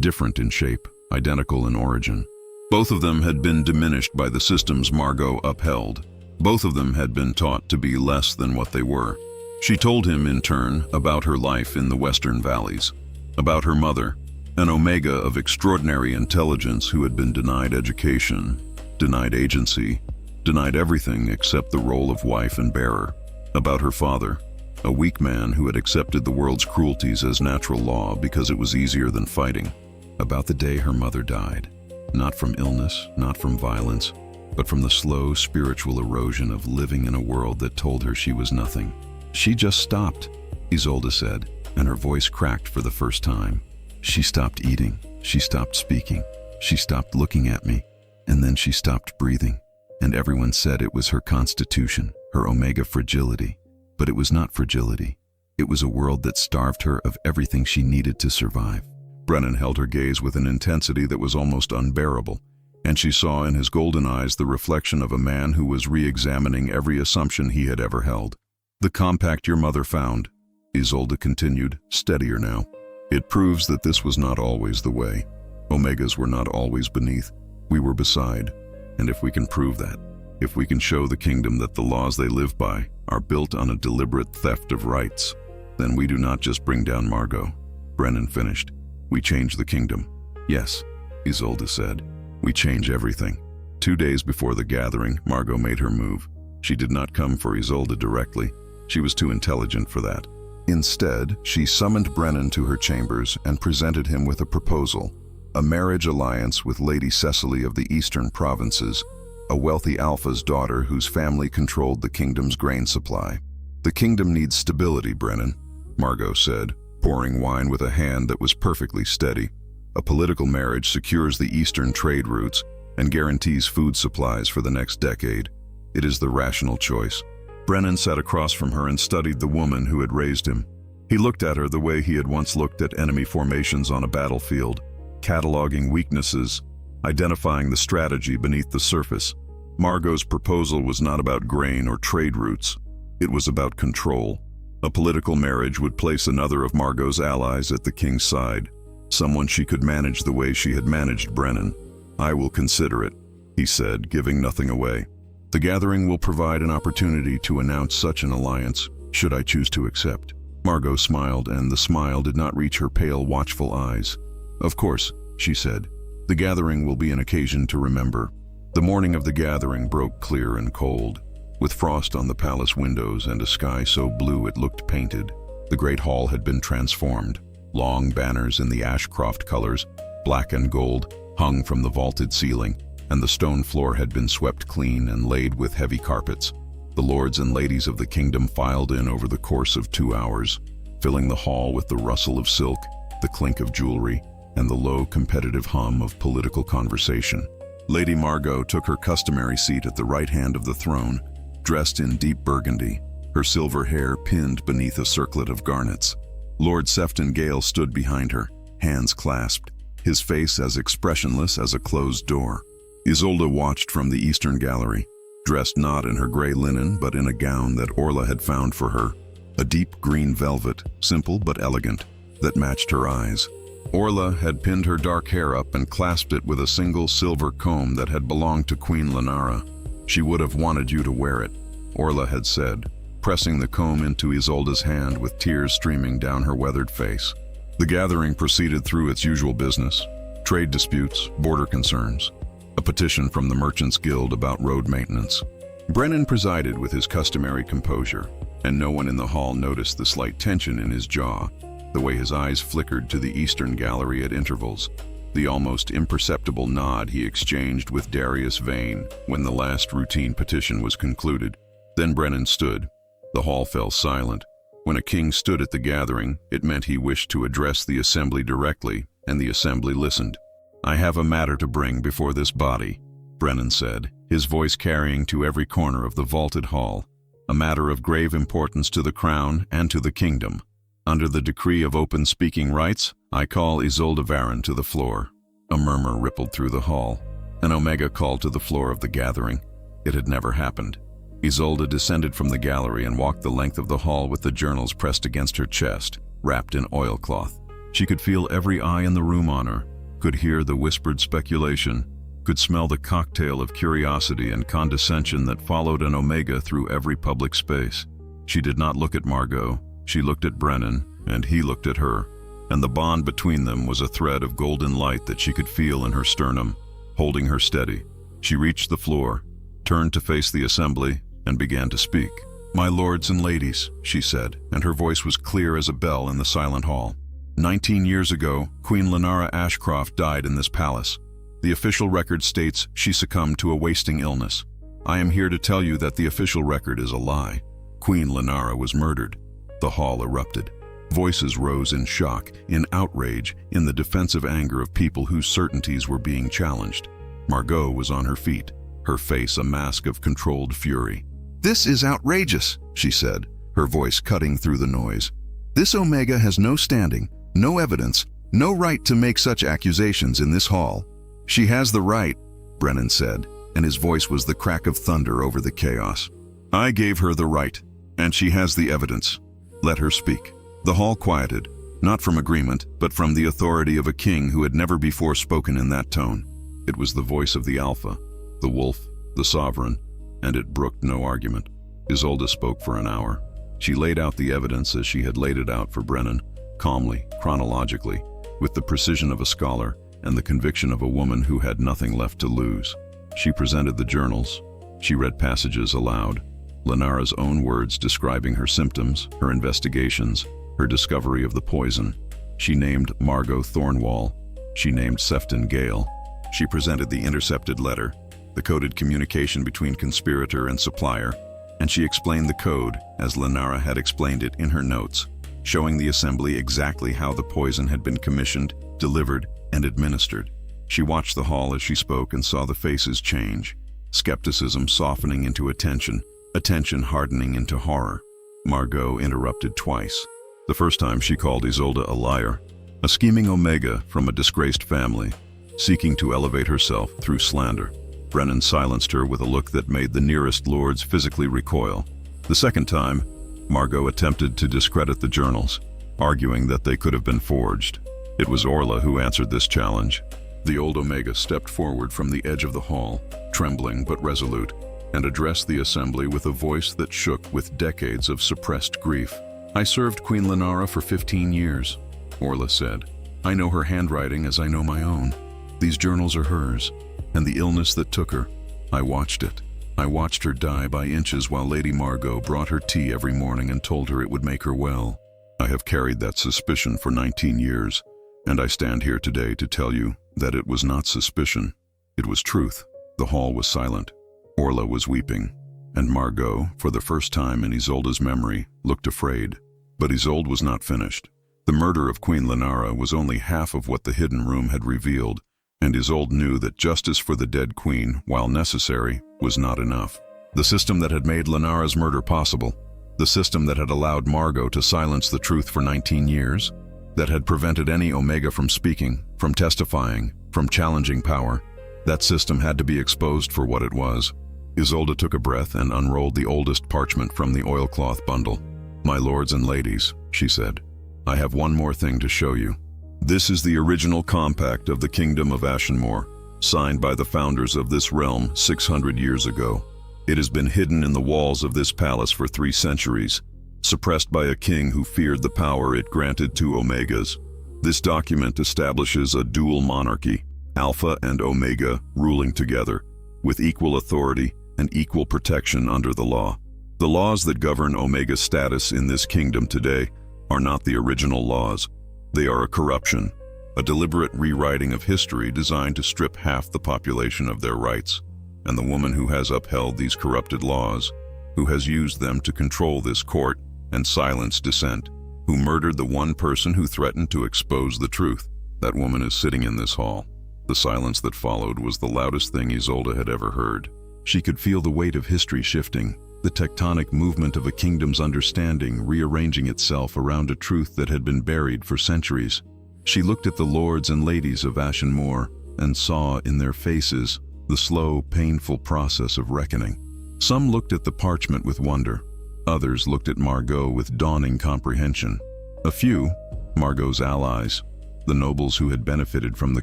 different in shape, identical in origin. Both of them had been diminished by the systems Margot upheld. Both of them had been taught to be less than what they were. She told him, in turn, about her life in the Western Valleys, about her mother, an omega of extraordinary intelligence who had been denied education, denied agency, denied everything except the role of wife and bearer, about her father, a weak man who had accepted the world's cruelties as natural law because it was easier than fighting. About the day her mother died, not from illness, not from violence, but from the slow spiritual erosion of living in a world that told her she was nothing. She just stopped, Isolde said, and her voice cracked for the first time. She stopped eating, she stopped speaking, she stopped looking at me, and then she stopped breathing. And everyone said it was her constitution, her omega fragility. But it was not fragility. It was a world that starved her of everything she needed to survive. Brennan held her gaze with an intensity that was almost unbearable, and she saw in his golden eyes the reflection of a man who was re-examining every assumption he had ever held. The compact your mother found, Isolde continued, steadier now. It proves that this was not always the way. Omegas were not always beneath. We were beside. And if we can prove that, if we can show the kingdom that the laws they live by are built on a deliberate theft of rights, then we do not just bring down Margot. Brennan finished. We change the kingdom. Yes, Isolde said. We change everything. 2 days before the gathering, Margot made her move. She did not come for Isolde directly. She was too intelligent for that. Instead, she summoned Brennan to her chambers and presented him with a proposal, a marriage alliance with Lady Cecily of the Eastern Provinces, a wealthy Alpha's daughter whose family controlled the kingdom's grain supply. The kingdom needs stability, Brennan, Margot said, pouring wine with a hand that was perfectly steady. A political marriage secures the eastern trade routes and guarantees food supplies for the next decade. It is the rational choice. Brennan sat across from her and studied the woman who had raised him. He looked at her the way he had once looked at enemy formations on a battlefield, cataloging weaknesses, identifying the strategy beneath the surface. Margot's proposal was not about grain or trade routes. It was about control. A political marriage would place another of Margot's allies at the king's side, someone she could manage the way she had managed Brennan. I will consider it, he said, giving nothing away. The gathering will provide an opportunity to announce such an alliance, should I choose to accept. Margot smiled, and the smile did not reach her pale, watchful eyes. Of course, she said. The gathering will be an occasion to remember. The morning of the gathering broke clear and cold, with frost on the palace windows and a sky so blue it looked painted. The great hall had been transformed. Long banners in the Ashcroft colors, black and gold, hung from the vaulted ceiling, and the stone floor had been swept clean and laid with heavy carpets. The lords and ladies of the kingdom filed in over the course of 2 hours, filling the hall with the rustle of silk, the clink of jewelry, and the low competitive hum of political conversation. Lady Margot took her customary seat at the right hand of the throne, dressed in deep burgundy, her silver hair pinned beneath a circlet of garnets. Lord Sefton Gale stood behind her, hands clasped, his face as expressionless as a closed door. Isolde watched from the eastern gallery, dressed not in her gray linen but in a gown that Orla had found for her, a deep green velvet, simple but elegant, that matched her eyes. Orla had pinned her dark hair up and clasped it with a single silver comb that had belonged to Queen Lenara. She would have wanted you to wear it, Orla had said, pressing the comb into Isolde's hand with tears streaming down her weathered face. The gathering proceeded through its usual business, trade disputes, border concerns, a petition from the Merchants Guild about road maintenance. Brennan presided with his customary composure, and no one in the hall noticed the slight tension in his jaw, the way his eyes flickered to the eastern gallery at intervals, the almost imperceptible nod he exchanged with Darius Vane when the last routine petition was concluded. Then Brennan stood. The hall fell silent. When a king stood at the gathering, it meant he wished to address the assembly directly, and the assembly listened. I have a matter to bring before this body, Brennan said, his voice carrying to every corner of the vaulted hall. A matter of grave importance to the crown and to the kingdom. Under the decree of open speaking rights, I call Isolde Varon to the floor. A murmur rippled through the hall. An Omega called to the floor of the gathering. It had never happened. Isolde descended from the gallery and walked the length of the hall with the journals pressed against her chest, wrapped in oilcloth. She could feel every eye in the room on her, could hear the whispered speculation, could smell the cocktail of curiosity and condescension that followed an Omega through every public space. She did not look at Margot. She looked at Brennan, and he looked at her, and the bond between them was a thread of golden light that she could feel in her sternum, holding her steady. She reached the floor, turned to face the assembly, and began to speak. "My lords and ladies," she said, and her voice was clear as a bell in the silent hall. 19 years ago, Queen Lenara Ashcroft died in this palace. The official record states she succumbed to a wasting illness. I am here to tell you that the official record is a lie. Queen Lenara was murdered. The hall erupted. Voices rose in shock, in outrage, in the defensive anger of people whose certainties were being challenged. Margot was on her feet, her face a mask of controlled fury. "This is outrageous," she said, her voice cutting through the noise. "This Omega has no standing, no evidence, no right to make such accusations in this hall." "She has the right," Brennan said, and his voice was the crack of thunder over the chaos. "I gave her the right, and she has the evidence. Let her speak." The hall quieted, not from agreement, but from the authority of a king who had never before spoken in that tone. It was the voice of the Alpha, the wolf, the sovereign, and it brooked no argument. Isolde spoke for an hour. She laid out the evidence as she had laid it out for Brennan, calmly, chronologically, with the precision of a scholar and the conviction of a woman who had nothing left to lose. She presented the journals. She read passages aloud, Lenara's own words describing her symptoms, her investigations, her discovery of the poison. She named Margot Thornwall. She named Sefton Gale. She presented the intercepted letter, the coded communication between conspirator and supplier, and she explained the code as Lenara had explained it in her notes, showing the assembly exactly how the poison had been commissioned, delivered, and administered. She watched the hall as she spoke and saw the faces change, skepticism softening into attention, attention hardening into horror. Margot interrupted twice. The first time she called Isolde a liar, a scheming Omega from a disgraced family, seeking to elevate herself through slander. Brennan silenced her with a look that made the nearest lords physically recoil. The second time, Margot attempted to discredit the journals, arguing that they could have been forged. It was Orla who answered this challenge. The old Omega stepped forward from the edge of the hall, trembling but resolute, and addressed the assembly with a voice that shook with decades of suppressed grief. "I served Queen Lenara for 15 years, Orla said. "I know her handwriting as I know my own. These journals are hers, and the illness that took her, I watched it. I watched her die by inches while Lady Margot brought her tea every morning and told her it would make her well. I have carried that suspicion for 19 years, and I stand here today to tell you that it was not suspicion. It was truth." The hall was silent. Orla was weeping, and Margot, for the first time in Isolde's memory, looked afraid. But Isolde was not finished. The murder of Queen Lenara was only half of what the hidden room had revealed, and Isolde knew that justice for the dead queen, while necessary, was not enough. The system that had made Lenara's murder possible, the system that had allowed Margot to silence the truth for 19 years, that had prevented any Omega from speaking, from testifying, from challenging power, that system had to be exposed for what it was. Isolde took a breath and unrolled the oldest parchment from the oilcloth bundle. "My lords and ladies," she said, "I have one more thing to show you. This is the original compact of the Kingdom of Ashenmore, signed by the founders of this realm 600 years ago. It has been hidden in the walls of this palace for 3 centuries, suppressed by a king who feared the power it granted to Omegas. This document establishes a dual monarchy, Alpha and Omega ruling together, with equal authority and equal protection under the law. The laws that govern Omega's status in this kingdom today are not the original laws. They are a corruption, a deliberate rewriting of history designed to strip half the population of their rights. And the woman who has upheld these corrupted laws, who has used them to control this court and silence dissent, who murdered the one person who threatened to expose the truth, that woman is sitting in this hall." The silence that followed was the loudest thing Isolde had ever heard. She could feel the weight of history shifting, the tectonic movement of a kingdom's understanding rearranging itself around a truth that had been buried for centuries. She looked at the lords and ladies of Ashenmore and saw in their faces the slow, painful process of reckoning. Some looked at the parchment with wonder. Others looked at Margot with dawning comprehension. A few, Margot's allies, the nobles who had benefited from the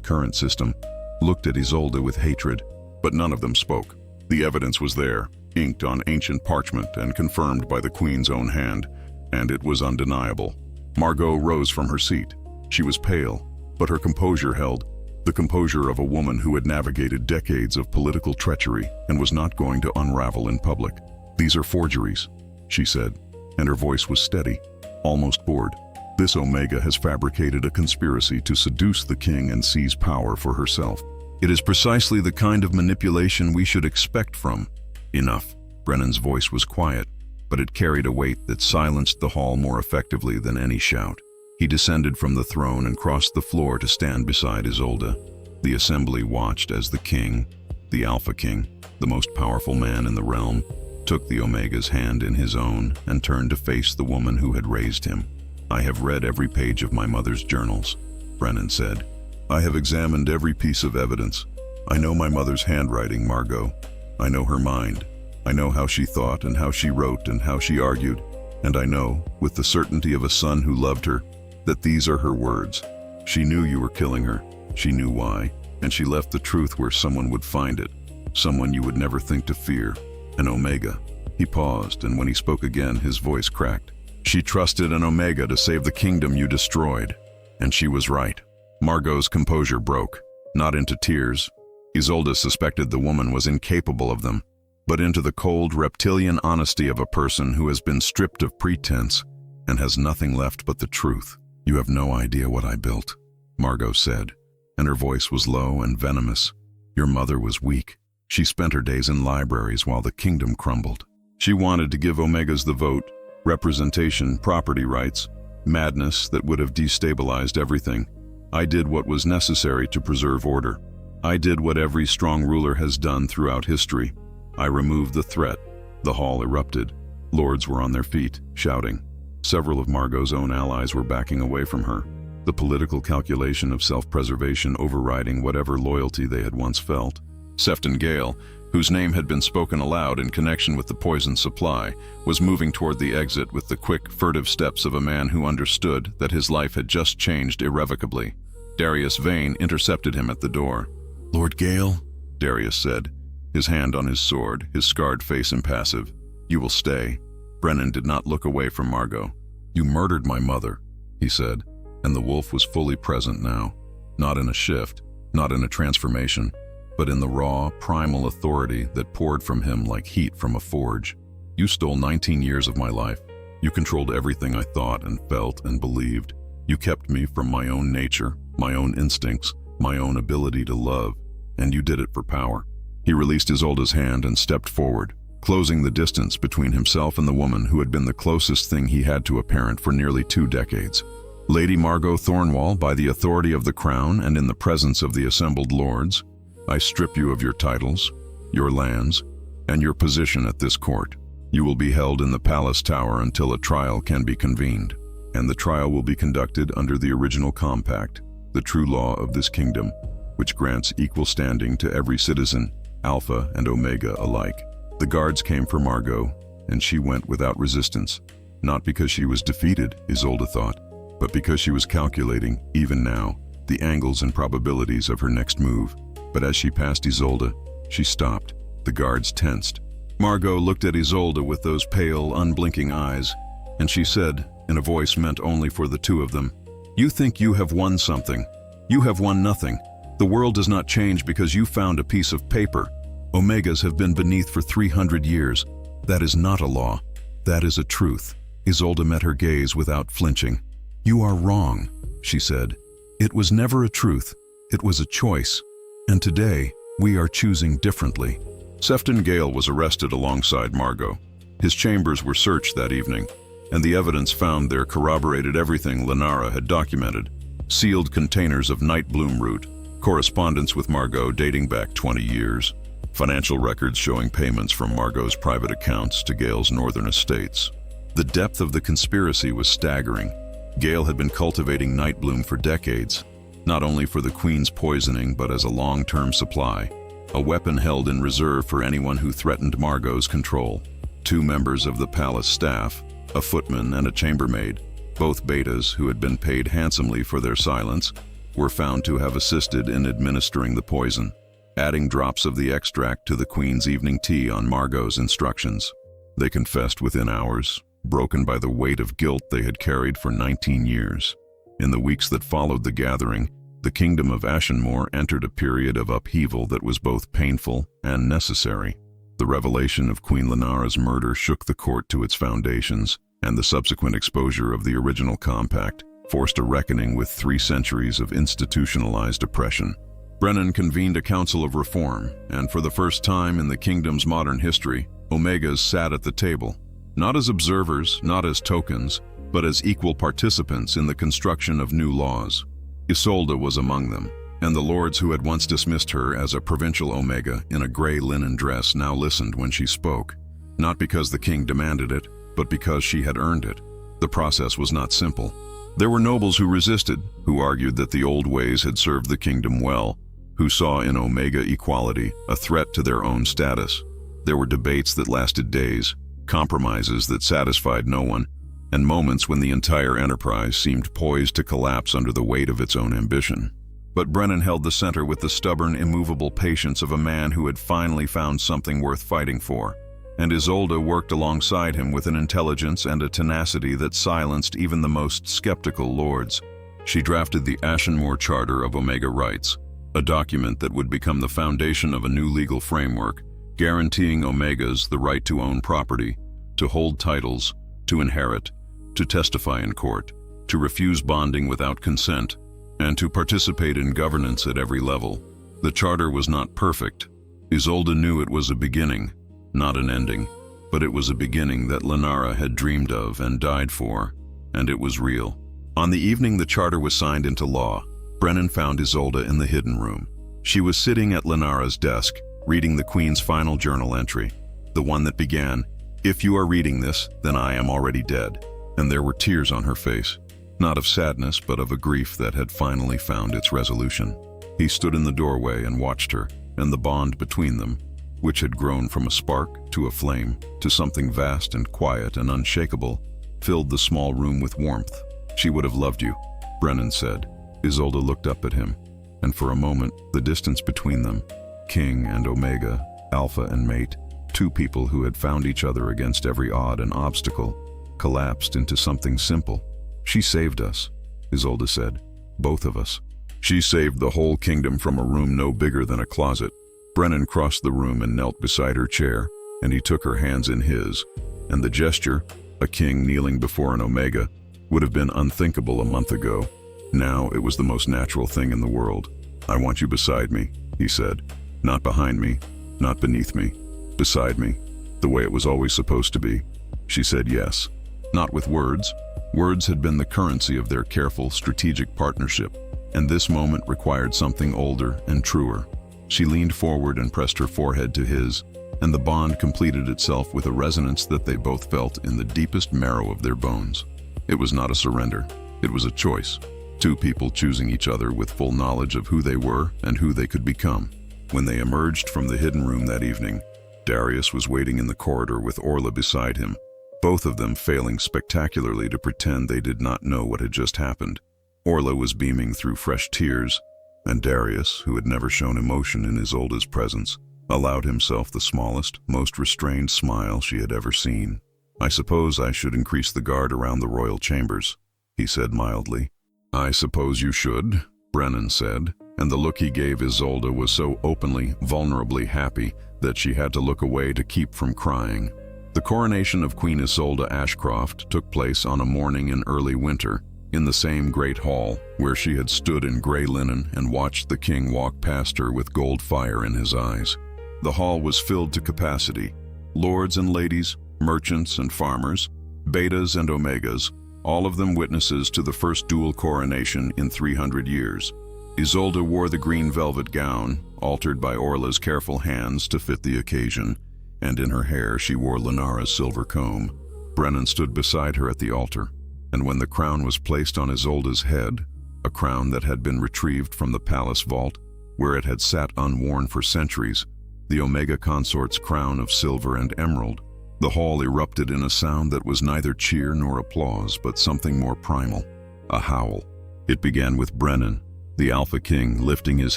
current system, looked at Isolde with hatred, but none of them spoke. The evidence was there, inked on ancient parchment and confirmed by the queen's own hand, and it was undeniable. Margot rose from her seat. She was pale, but her composure held, the composure of a woman who had navigated decades of political treachery and was not going to unravel in public. "These are forgeries," she said, and her voice was steady, almost bored. This Omega has fabricated a conspiracy to seduce the king and seize power for herself. It is precisely the kind of manipulation we should expect from. Enough. Brennan's voice was quiet, but it carried a weight that silenced the hall more effectively than any shout. He descended from the throne and crossed the floor to stand beside Isolde. The assembly watched as the king, the Alpha King, the most powerful man in the realm, took the Omega's hand in his own and turned to face the woman who had raised him. "I have read every page of my mother's journals," Brennan said. "I have examined every piece of evidence. I know my mother's handwriting, Margot. I know her mind. I know how she thought and how she wrote and how she argued. And I know, with the certainty of a son who loved her, that these are her words. She knew you were killing her. She knew why. And she left the truth where someone would find it. Someone you would never think to fear. An Omega." He paused, and when he spoke again, his voice cracked. "She trusted an Omega to save the kingdom you destroyed. And she was right." Margot's composure broke, not into tears. Isolde suspected the woman was incapable of them, but into the cold, reptilian honesty of a person who has been stripped of pretense and has nothing left but the truth. "You have no idea what I built," Margot said, and her voice was low and venomous. "Your mother was weak. She spent her days in libraries while the kingdom crumbled. She wanted to give Omegas the vote, representation, property rights, madness that would have destabilized everything. I did what was necessary to preserve order. I did what every strong ruler has done throughout history. I removed the threat." The hall erupted. Lords were on their feet, shouting. Several of Margot's own allies were backing away from her, the political calculation of self-preservation overriding whatever loyalty they had once felt. Sefton Gale, whose name had been spoken aloud in connection with the poison supply, was moving toward the exit with the quick, furtive steps of a man who understood that his life had just changed irrevocably. Darius Vane intercepted him at the door. "Lord Gale," Darius said, his hand on his sword, his scarred face impassive. "You will stay." Brennan did not look away from Margot. "You murdered my mother," he said, and the wolf was fully present now. Not in a shift, not in a transformation, but in the raw, primal authority that poured from him like heat from a forge. "You stole 19 years of my life. You controlled everything I thought and felt and believed. You kept me from my own nature, my own instincts, my own ability to love, and you did it for power." He released Isolde's hand and stepped forward, closing the distance between himself and the woman who had been the closest thing he had to a parent for nearly 2 decades. "Lady Margot Thornwall, by the authority of the crown and in the presence of the assembled lords, I strip you of your titles, your lands, and your position at this court. You will be held in the palace tower until a trial can be convened, and the trial will be conducted under the original compact, the true law of this kingdom, which grants equal standing to every citizen, Alpha and Omega alike." The guards came for Margot, and she went without resistance, not because she was defeated, Isolde thought, but because she was calculating, even now, the angles and probabilities of her next move. But as she passed Isolde, she stopped. The guards tensed. Margot looked at Isolde with those pale, unblinking eyes, and she said, in a voice meant only for the two of them, "You think you have won something. You have won nothing. The world does not change because you found a piece of paper. Omegas have been beneath for 300 years. That is not a law. That is a truth." Isolde met her gaze without flinching. "You are wrong," she said. "It was never a truth. It was a choice. And today, we are choosing differently." Sefton Gale was arrested alongside Margot. His chambers were searched that evening, and the evidence found there corroborated everything Lenara had documented. Sealed containers of night bloom root, correspondence with Margot dating back 20 years, financial records showing payments from Margot's private accounts to Gale's northern estates. The depth of the conspiracy was staggering. Gale had been cultivating night bloom for decades, not only for the Queen's poisoning but as a long-term supply, a weapon held in reserve for anyone who threatened Margot's control. 2 members of the palace staff, a footman and a chambermaid, both betas who had been paid handsomely for their silence, were found to have assisted in administering the poison, adding drops of the extract to the Queen's evening tea on Margot's instructions. They confessed within hours, broken by the weight of guilt they had carried for 19 years. In the weeks that followed the gathering, the kingdom of Ashenmore entered a period of upheaval that was both painful and necessary. The revelation of Queen Lenara's murder shook the court to its foundations, and the subsequent exposure of the original compact forced a reckoning with 3 centuries of institutionalized oppression. Brennan convened a council of reform, and for the first time in the kingdom's modern history, Omegas sat at the table, not as observers, not as tokens, but as equal participants in the construction of new laws. Isolde was among them, and the lords who had once dismissed her as a provincial Omega in a gray linen dress now listened when she spoke, not because the king demanded it, but because she had earned it. The process was not simple. There were nobles who resisted, who argued that the old ways had served the kingdom well, who saw in Omega equality a threat to their own status. There were debates that lasted days, compromises that satisfied no one, and moments when the entire enterprise seemed poised to collapse under the weight of its own ambition. But Brennan held the center with the stubborn, immovable patience of a man who had finally found something worth fighting for, and Isolde worked alongside him with an intelligence and a tenacity that silenced even the most skeptical lords. She drafted the Ashenmore Charter of Omega Rights, a document that would become the foundation of a new legal framework, guaranteeing Omegas the right to own property, to hold titles, to inherit, to testify in court, to refuse bonding without consent, and to participate in governance at every level. The charter was not perfect. Isolde knew it was a beginning, not an ending, but it was a beginning that Lenara had dreamed of and died for, and it was real. On the evening the charter was signed into law, Brennan found Isolde in the hidden room. She was sitting at Lenara's desk, reading the Queen's final journal entry, the one that began, "If you are reading this, then I am already dead," and there were tears on her face, not of sadness but of a grief that had finally found its resolution. He stood in the doorway and watched her, and the bond between them, which had grown from a spark to a flame to something vast and quiet and unshakable, filled the small room with warmth. "She would have loved you," Brennan said. Isolde looked up at him, and for a moment the distance between them, king and Omega, alpha and mate, 2 people who had found each other against every odd and obstacle, collapsed into something simple. "She saved us," Isolde said. "Both of us. She saved the whole kingdom from a room no bigger than a closet." Brennan crossed the room and knelt beside her chair, and he took her hands in his, and the gesture, a king kneeling before an Omega, would have been unthinkable a month ago. Now it was the most natural thing in the world. "I want you beside me," he said. "Not behind me, not beneath me. Beside me, the way it was always supposed to be." She said yes. Not with words. Words had been the currency of their careful, strategic partnership, and this moment required something older and truer. She leaned forward and pressed her forehead to his, and the bond completed itself with a resonance that they both felt in the deepest marrow of their bones. It was not a surrender. It was a choice. 2 people choosing each other with full knowledge of who they were and who they could become. When they emerged from the hidden room that evening, Darius was waiting in the corridor with Orla beside him, both of them failing spectacularly to pretend they did not know what had just happened. Orla was beaming through fresh tears, and Darius, who had never shown emotion in Isolde's presence, allowed himself the smallest, most restrained smile she had ever seen. "I suppose I should increase the guard around the royal chambers," he said mildly. "I suppose you should," Brennan said, and the look he gave Isolde was so openly, vulnerably happy that she had to look away to keep from crying. The coronation of Queen Isolde Ashcroft took place on a morning in early winter, in the same great hall where she had stood in gray linen and watched the king walk past her with gold fire in his eyes. The hall was filled to capacity. Lords and ladies, merchants and farmers, betas and omegas, all of them witnesses to the first dual coronation in 300 years. Isolde wore the green velvet gown, altered by Orla's careful hands to fit the occasion, and in her hair she wore Lenara's silver comb. Brennan stood beside her at the altar, and when the crown was placed on Isolde's head, a crown that had been retrieved from the palace vault, where it had sat unworn for centuries, the Omega consort's crown of silver and emerald, the hall erupted in a sound that was neither cheer nor applause, but something more primal, a howl. It began with Brennan, the Alpha King, lifting his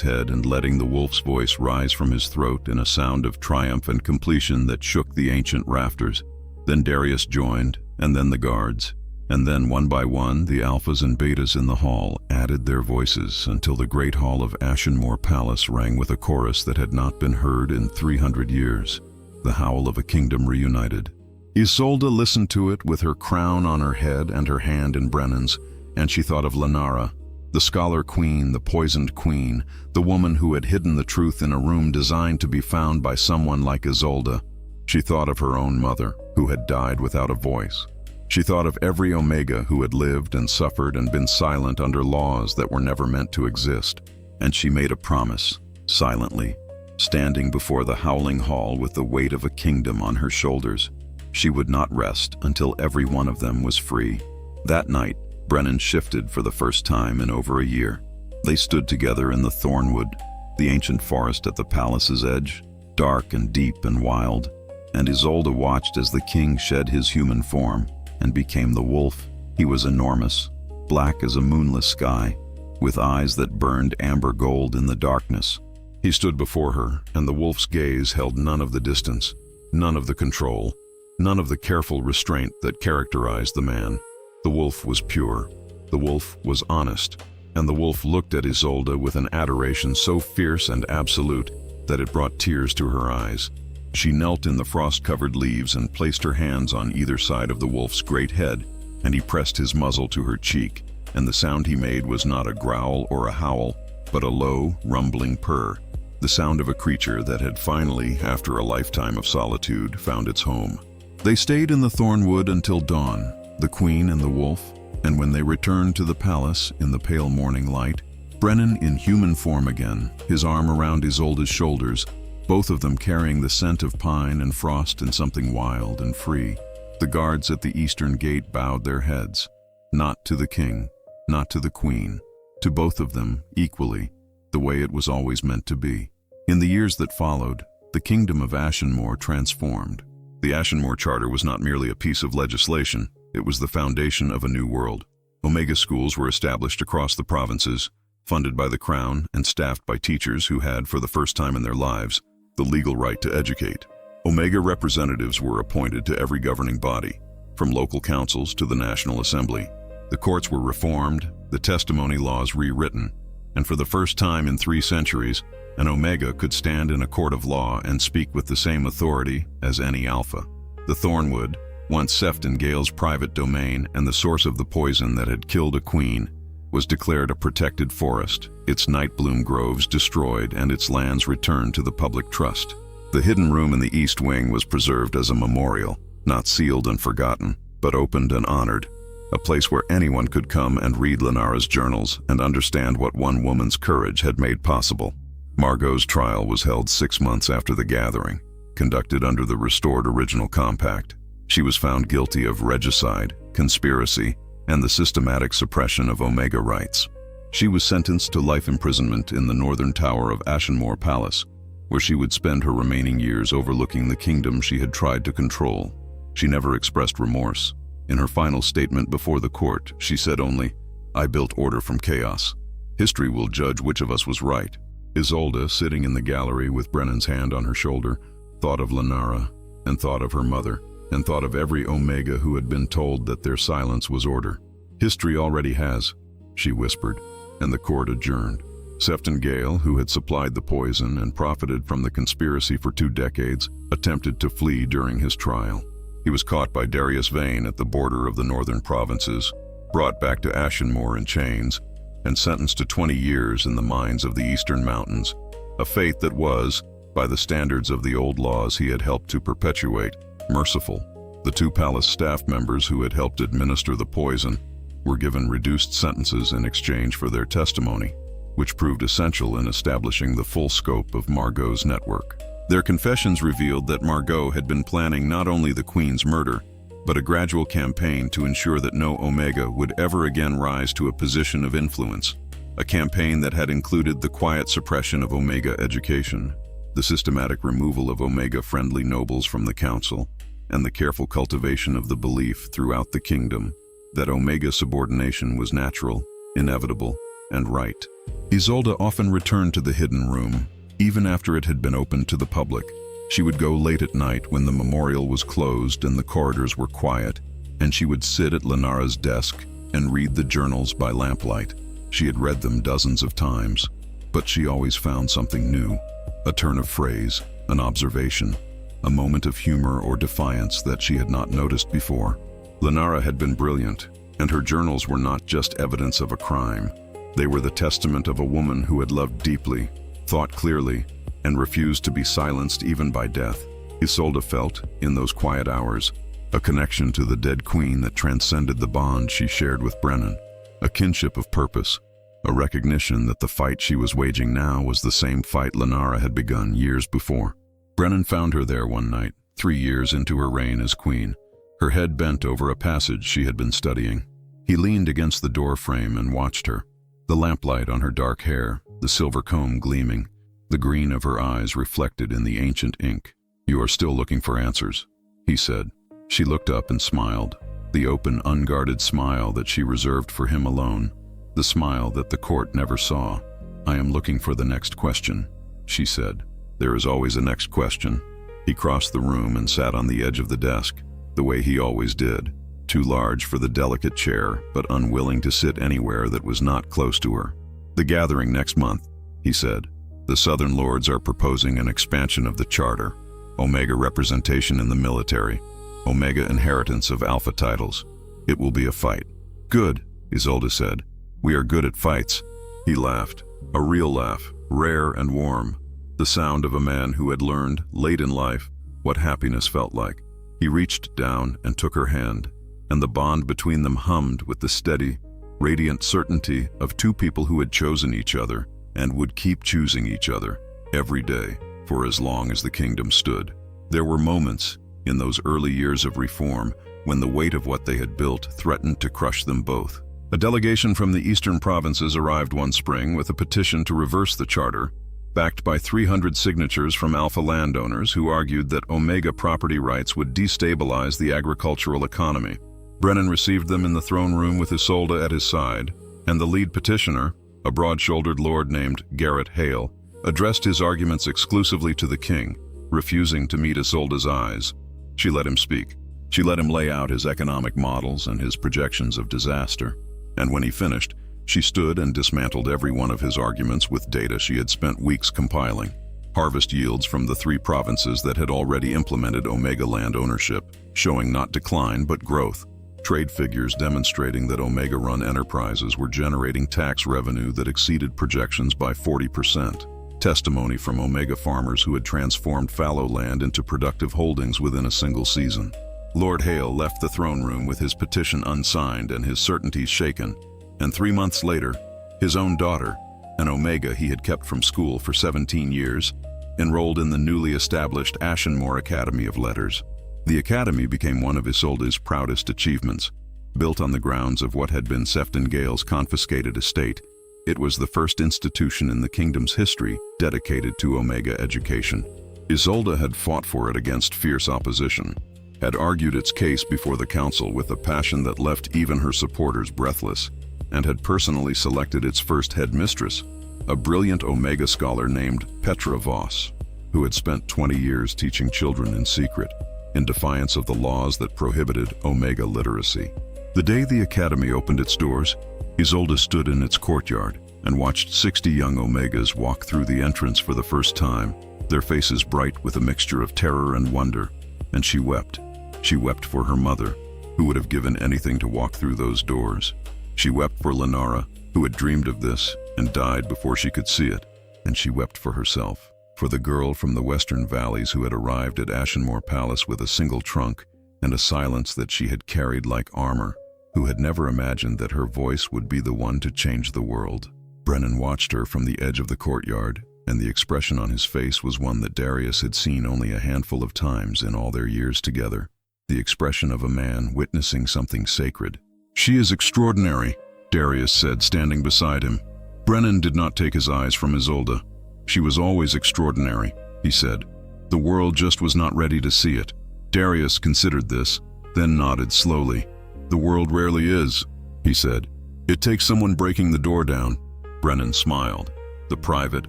head and letting the wolf's voice rise from his throat in a sound of triumph and completion that shook the ancient rafters. Then Darius joined, and then the guards, and then one by one the alphas and betas in the hall added their voices until the great hall of Ashenmore Palace rang with a chorus that had not been heard in 300 years. the howl of a kingdom reunited. Isolde listened to it with her crown on her head and her hand in Brennan's, and she thought of Lenara, the scholar queen, the poisoned queen, the woman who had hidden the truth in a room designed to be found by someone like Isolde. She thought of her own mother, who had died without a voice. She thought of every Omega who had lived and suffered and been silent under laws that were never meant to exist. And she made a promise, silently, standing before the howling hall with the weight of a kingdom on her shoulders. She would not rest until every one of them was free. That night, Brennan shifted for the first time in over a year. They stood together in the Thornwood, the ancient forest at the palace's edge, dark and deep and wild, and Isolde watched as the king shed his human form and became the wolf. He was enormous, black as a moonless sky, with eyes that burned amber gold in the darkness. He stood before her, and the wolf's gaze held none of the distance, none of the control, none of the careful restraint that characterized the man. The wolf was pure, the wolf was honest, and the wolf looked at Isolde with an adoration so fierce and absolute that it brought tears to her eyes. She knelt in the frost-covered leaves and placed her hands on either side of the wolf's great head, and he pressed his muzzle to her cheek, and the sound he made was not a growl or a howl, but a low, rumbling purr, the sound of a creature that had finally, after a lifetime of solitude, found its home. They stayed in the Thornwood until dawn, the queen and the wolf, and when they returned to the palace in the pale morning light, Brennan in human form again, his arm around Isolde's shoulders, both of them carrying the scent of pine and frost and something wild and free. The guards at the eastern gate bowed their heads, not to the king, not to the queen, to both of them equally, the way it was always meant to be. In the years that followed, the kingdom of Ashenmoor transformed. The Ashenmoor Charter was not merely a piece of legislation, it was the foundation of a new world. Omega schools were established across the provinces, funded by the crown and staffed by teachers who had, for the first time in their lives, the legal right to educate. Omega representatives were appointed to every governing body, from local councils to the National Assembly. The courts were reformed, the testimony laws rewritten, and for the first time in 3 centuries, an Omega could stand in a court of law and speak with the same authority as any Alpha. The Thornwood, once Sefton Gale's private domain and the source of the poison that had killed a queen, was declared a protected forest, its nightbloom groves destroyed and its lands returned to the public trust. The hidden room in the East Wing was preserved as a memorial, not sealed and forgotten, but opened and honored, a place where anyone could come and read Lenara's journals and understand what one woman's courage had made possible. Margot's trial was held 6 months after the gathering, conducted under the restored original compact. She was found guilty of regicide, conspiracy, and the systematic suppression of Omega rights. She was sentenced to life imprisonment in the northern tower of Ashenmoor Palace, where she would spend her remaining years overlooking the kingdom she had tried to control. She never expressed remorse. In her final statement before the court, she said only, "I built order from chaos. History will judge which of us was right." Isolde, sitting in the gallery with Brennan's hand on her shoulder, thought of Lenara, and thought of her mother, and thought of every Omega who had been told that their silence was order. "History already has," she whispered, and the court adjourned. Sefton Gale, who had supplied the poison and profited from the conspiracy for 2 decades, attempted to flee during his trial. He was caught by Darius Vane at the border of the northern provinces, brought back to Ashenmoor in chains, and sentenced to 20 years in the mines of the Eastern Mountains, a fate that was, by the standards of the old laws he had helped to perpetuate, merciful. The 2 palace staff members who had helped administer the poison were given reduced sentences in exchange for their testimony, which proved essential in establishing the full scope of Margot's network. Their confessions revealed that Margot had been planning not only the Queen's murder, but a gradual campaign to ensure that no Omega would ever again rise to a position of influence, a campaign that had included the quiet suppression of Omega education, the systematic removal of Omega-friendly nobles from the council, and the careful cultivation of the belief throughout the kingdom that Omega subordination was natural, inevitable, and right. Isolde often returned to the hidden room, even after it had been opened to the public. She would go late at night when the memorial was closed and the corridors were quiet, and she would sit at Lenara's desk and read the journals by lamplight. She had read them dozens of times, but she always found something new, a turn of phrase, an observation. a moment of humor or defiance that she had not noticed before. Lenara had been brilliant, and her journals were not just evidence of a crime. They were the testament of a woman who had loved deeply, thought clearly, and refused to be silenced even by death. Isolde felt, in those quiet hours, a connection to the dead queen that transcended the bond she shared with Brennan, a kinship of purpose, a recognition that the fight she was waging now was the same fight Lenara had begun years before. Brennan found her there one night, 3 years into her reign as queen, her head bent over a passage she had been studying. He leaned against the door frame and watched her, the lamplight on her dark hair, the silver comb gleaming, the green of her eyes reflected in the ancient ink. "You are still looking for answers," he said. She looked up and smiled, the open, unguarded smile that she reserved for him alone, the smile that the court never saw. "I am looking for the next question," she said. "There is always a next question." He crossed the room and sat on the edge of the desk, the way he always did, too large for the delicate chair, but unwilling to sit anywhere that was not close to her. "The gathering next month," he said. "The Southern Lords are proposing an expansion of the Charter, Omega representation in the military, Omega inheritance of Alpha titles. It will be a fight." "Good," Isolde said. "We are good at fights." He laughed, a real laugh, rare and warm, the sound of a man who had learned, late in life, what happiness felt like. He reached down and took her hand, and the bond between them hummed with the steady, radiant certainty of two people who had chosen each other and would keep choosing each other every day for as long as the kingdom stood. There were moments, in those early years of reform, when the weight of what they had built threatened to crush them both. A delegation from the eastern provinces arrived one spring with a petition to reverse the charter, backed by 300 signatures from Alpha landowners who argued that Omega property rights would destabilize the agricultural economy. Brennan received them in the throne room with Isolde at his side, and the lead petitioner, a broad-shouldered lord named Garrett Hale, addressed his arguments exclusively to the king, refusing to meet Isolde's eyes. She let him speak. She let him lay out his economic models and his projections of disaster. And when he finished, she stood and dismantled every one of his arguments with data she had spent weeks compiling. Harvest yields from the 3 provinces that had already implemented Omega land ownership, showing not decline but growth. Trade figures demonstrating that Omega-run enterprises were generating tax revenue that exceeded projections by 40%. Testimony from Omega farmers who had transformed fallow land into productive holdings within a single season. Lord Hale left the throne room with his petition unsigned and his certainties shaken, and 3 months later, his own daughter, an Omega he had kept from school for 17 years, enrolled in the newly established Ashenmore Academy of Letters. The academy became one of Isolde's proudest achievements. Built on the grounds of what had been Sefton Gale's confiscated estate, it was the first institution in the kingdom's history dedicated to Omega education. Isolde had fought for it against fierce opposition, had argued its case before the council with a passion that left even her supporters breathless, and had personally selected its first headmistress, a brilliant Omega scholar named Petra Voss, who had spent 20 years teaching children in secret, in defiance of the laws that prohibited Omega literacy. The day the academy opened its doors, Isolde stood in its courtyard and watched 60 young Omegas walk through the entrance for the first time, their faces bright with a mixture of terror and wonder, and she wept. She wept for her mother, who would have given anything to walk through those doors. She wept for Lenara, who had dreamed of this and died before she could see it, and she wept for herself, for the girl from the western valleys who had arrived at Ashenmore Palace with a single trunk and a silence that she had carried like armor, who had never imagined that her voice would be the one to change the world. Brennan watched her from the edge of the courtyard, and the expression on his face was one that Darius had seen only a handful of times in all their years together. The expression of a man witnessing something sacred. "She is extraordinary," Darius said, standing beside him. Brennan did not take his eyes from Isolde. "She was always extraordinary," he said. "The world just was not ready to see it." Darius considered this, then nodded slowly. "The world rarely is," he said. "It takes someone breaking the door down." Brennan smiled, the private,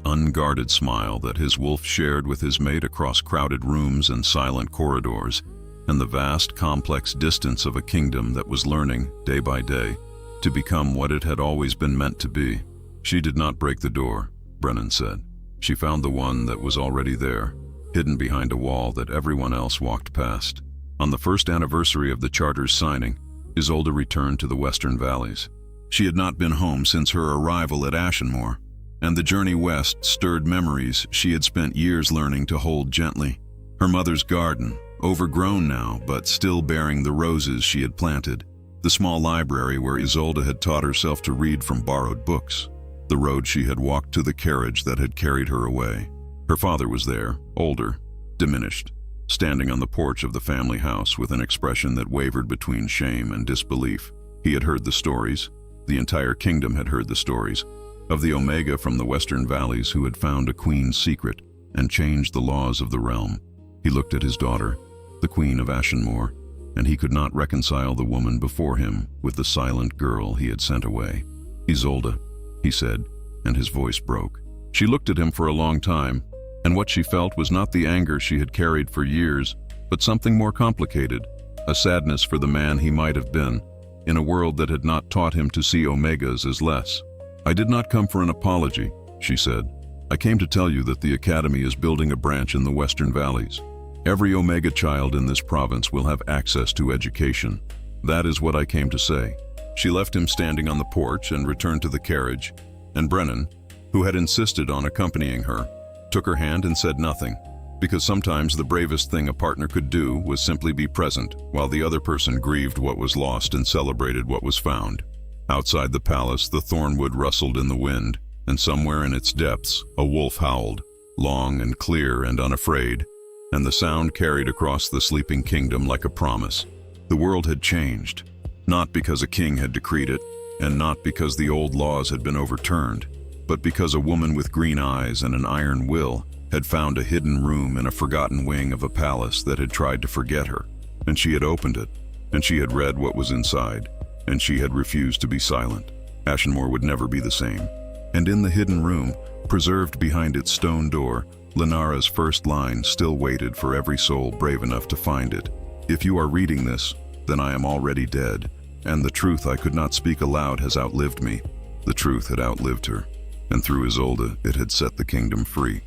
unguarded smile that his wolf shared with his mate across crowded rooms and silent corridors, and the vast, complex distance of a kingdom that was learning, day by day, to become what it had always been meant to be. "She did not break the door," Brennan said. "She found the one that was already there. hidden behind a wall that everyone else walked past. On the first anniversary of the charter's signing, Isolde returned to the Western Valleys. She had not been home since her arrival at Ashenmoor, and the journey west stirred memories she had spent years learning to hold gently. Her mother's garden, overgrown now but still bearing the roses she had planted. The small library where Isolde had taught herself to read from borrowed books. The road she had walked to the carriage that had carried her away. Her father was there, older, diminished, standing on the porch of the family house with an expression that wavered between shame and disbelief. He had heard the stories, the entire kingdom had heard the stories, of the Omega from the Western Valleys who had found a queen's secret and changed the laws of the realm. He looked at his daughter, the Queen of Ashenmoor, and he could not reconcile the woman before him with the silent girl he had sent away. "Isolde," he said, and his voice broke. She looked at him for a long time, and what she felt was not the anger she had carried for years, but something more complicated, a sadness for the man he might have been, in a world that had not taught him to see Omegas as less. "I did not come for an apology," she said. "I came to tell you that the Academy is building a branch in the Western Valleys. Every Omega child in this province will have access to education. That is what I came to say." She left him standing on the porch and returned to the carriage, and Brennan, who had insisted on accompanying her, took her hand and said nothing, because sometimes the bravest thing a partner could do was simply be present while the other person grieved what was lost and celebrated what was found. Outside the palace, the thornwood rustled in the wind, and somewhere in its depths, a wolf howled, long and clear and unafraid, and the sound carried across the sleeping kingdom like a promise. The world had changed, not because a king had decreed it, and not because the old laws had been overturned, but because a woman with green eyes and an iron will had found a hidden room in a forgotten wing of a palace that had tried to forget her, and she had opened it, and she had read what was inside, and she had refused to be silent. Ashenmoor would never be the same. And in the hidden room, preserved behind its stone door, Lenara's first line still waited for every soul brave enough to find it. "If you are reading this, then I am already dead, and the truth I could not speak aloud has outlived me." The truth had outlived her, and through Isolde it had set the kingdom free.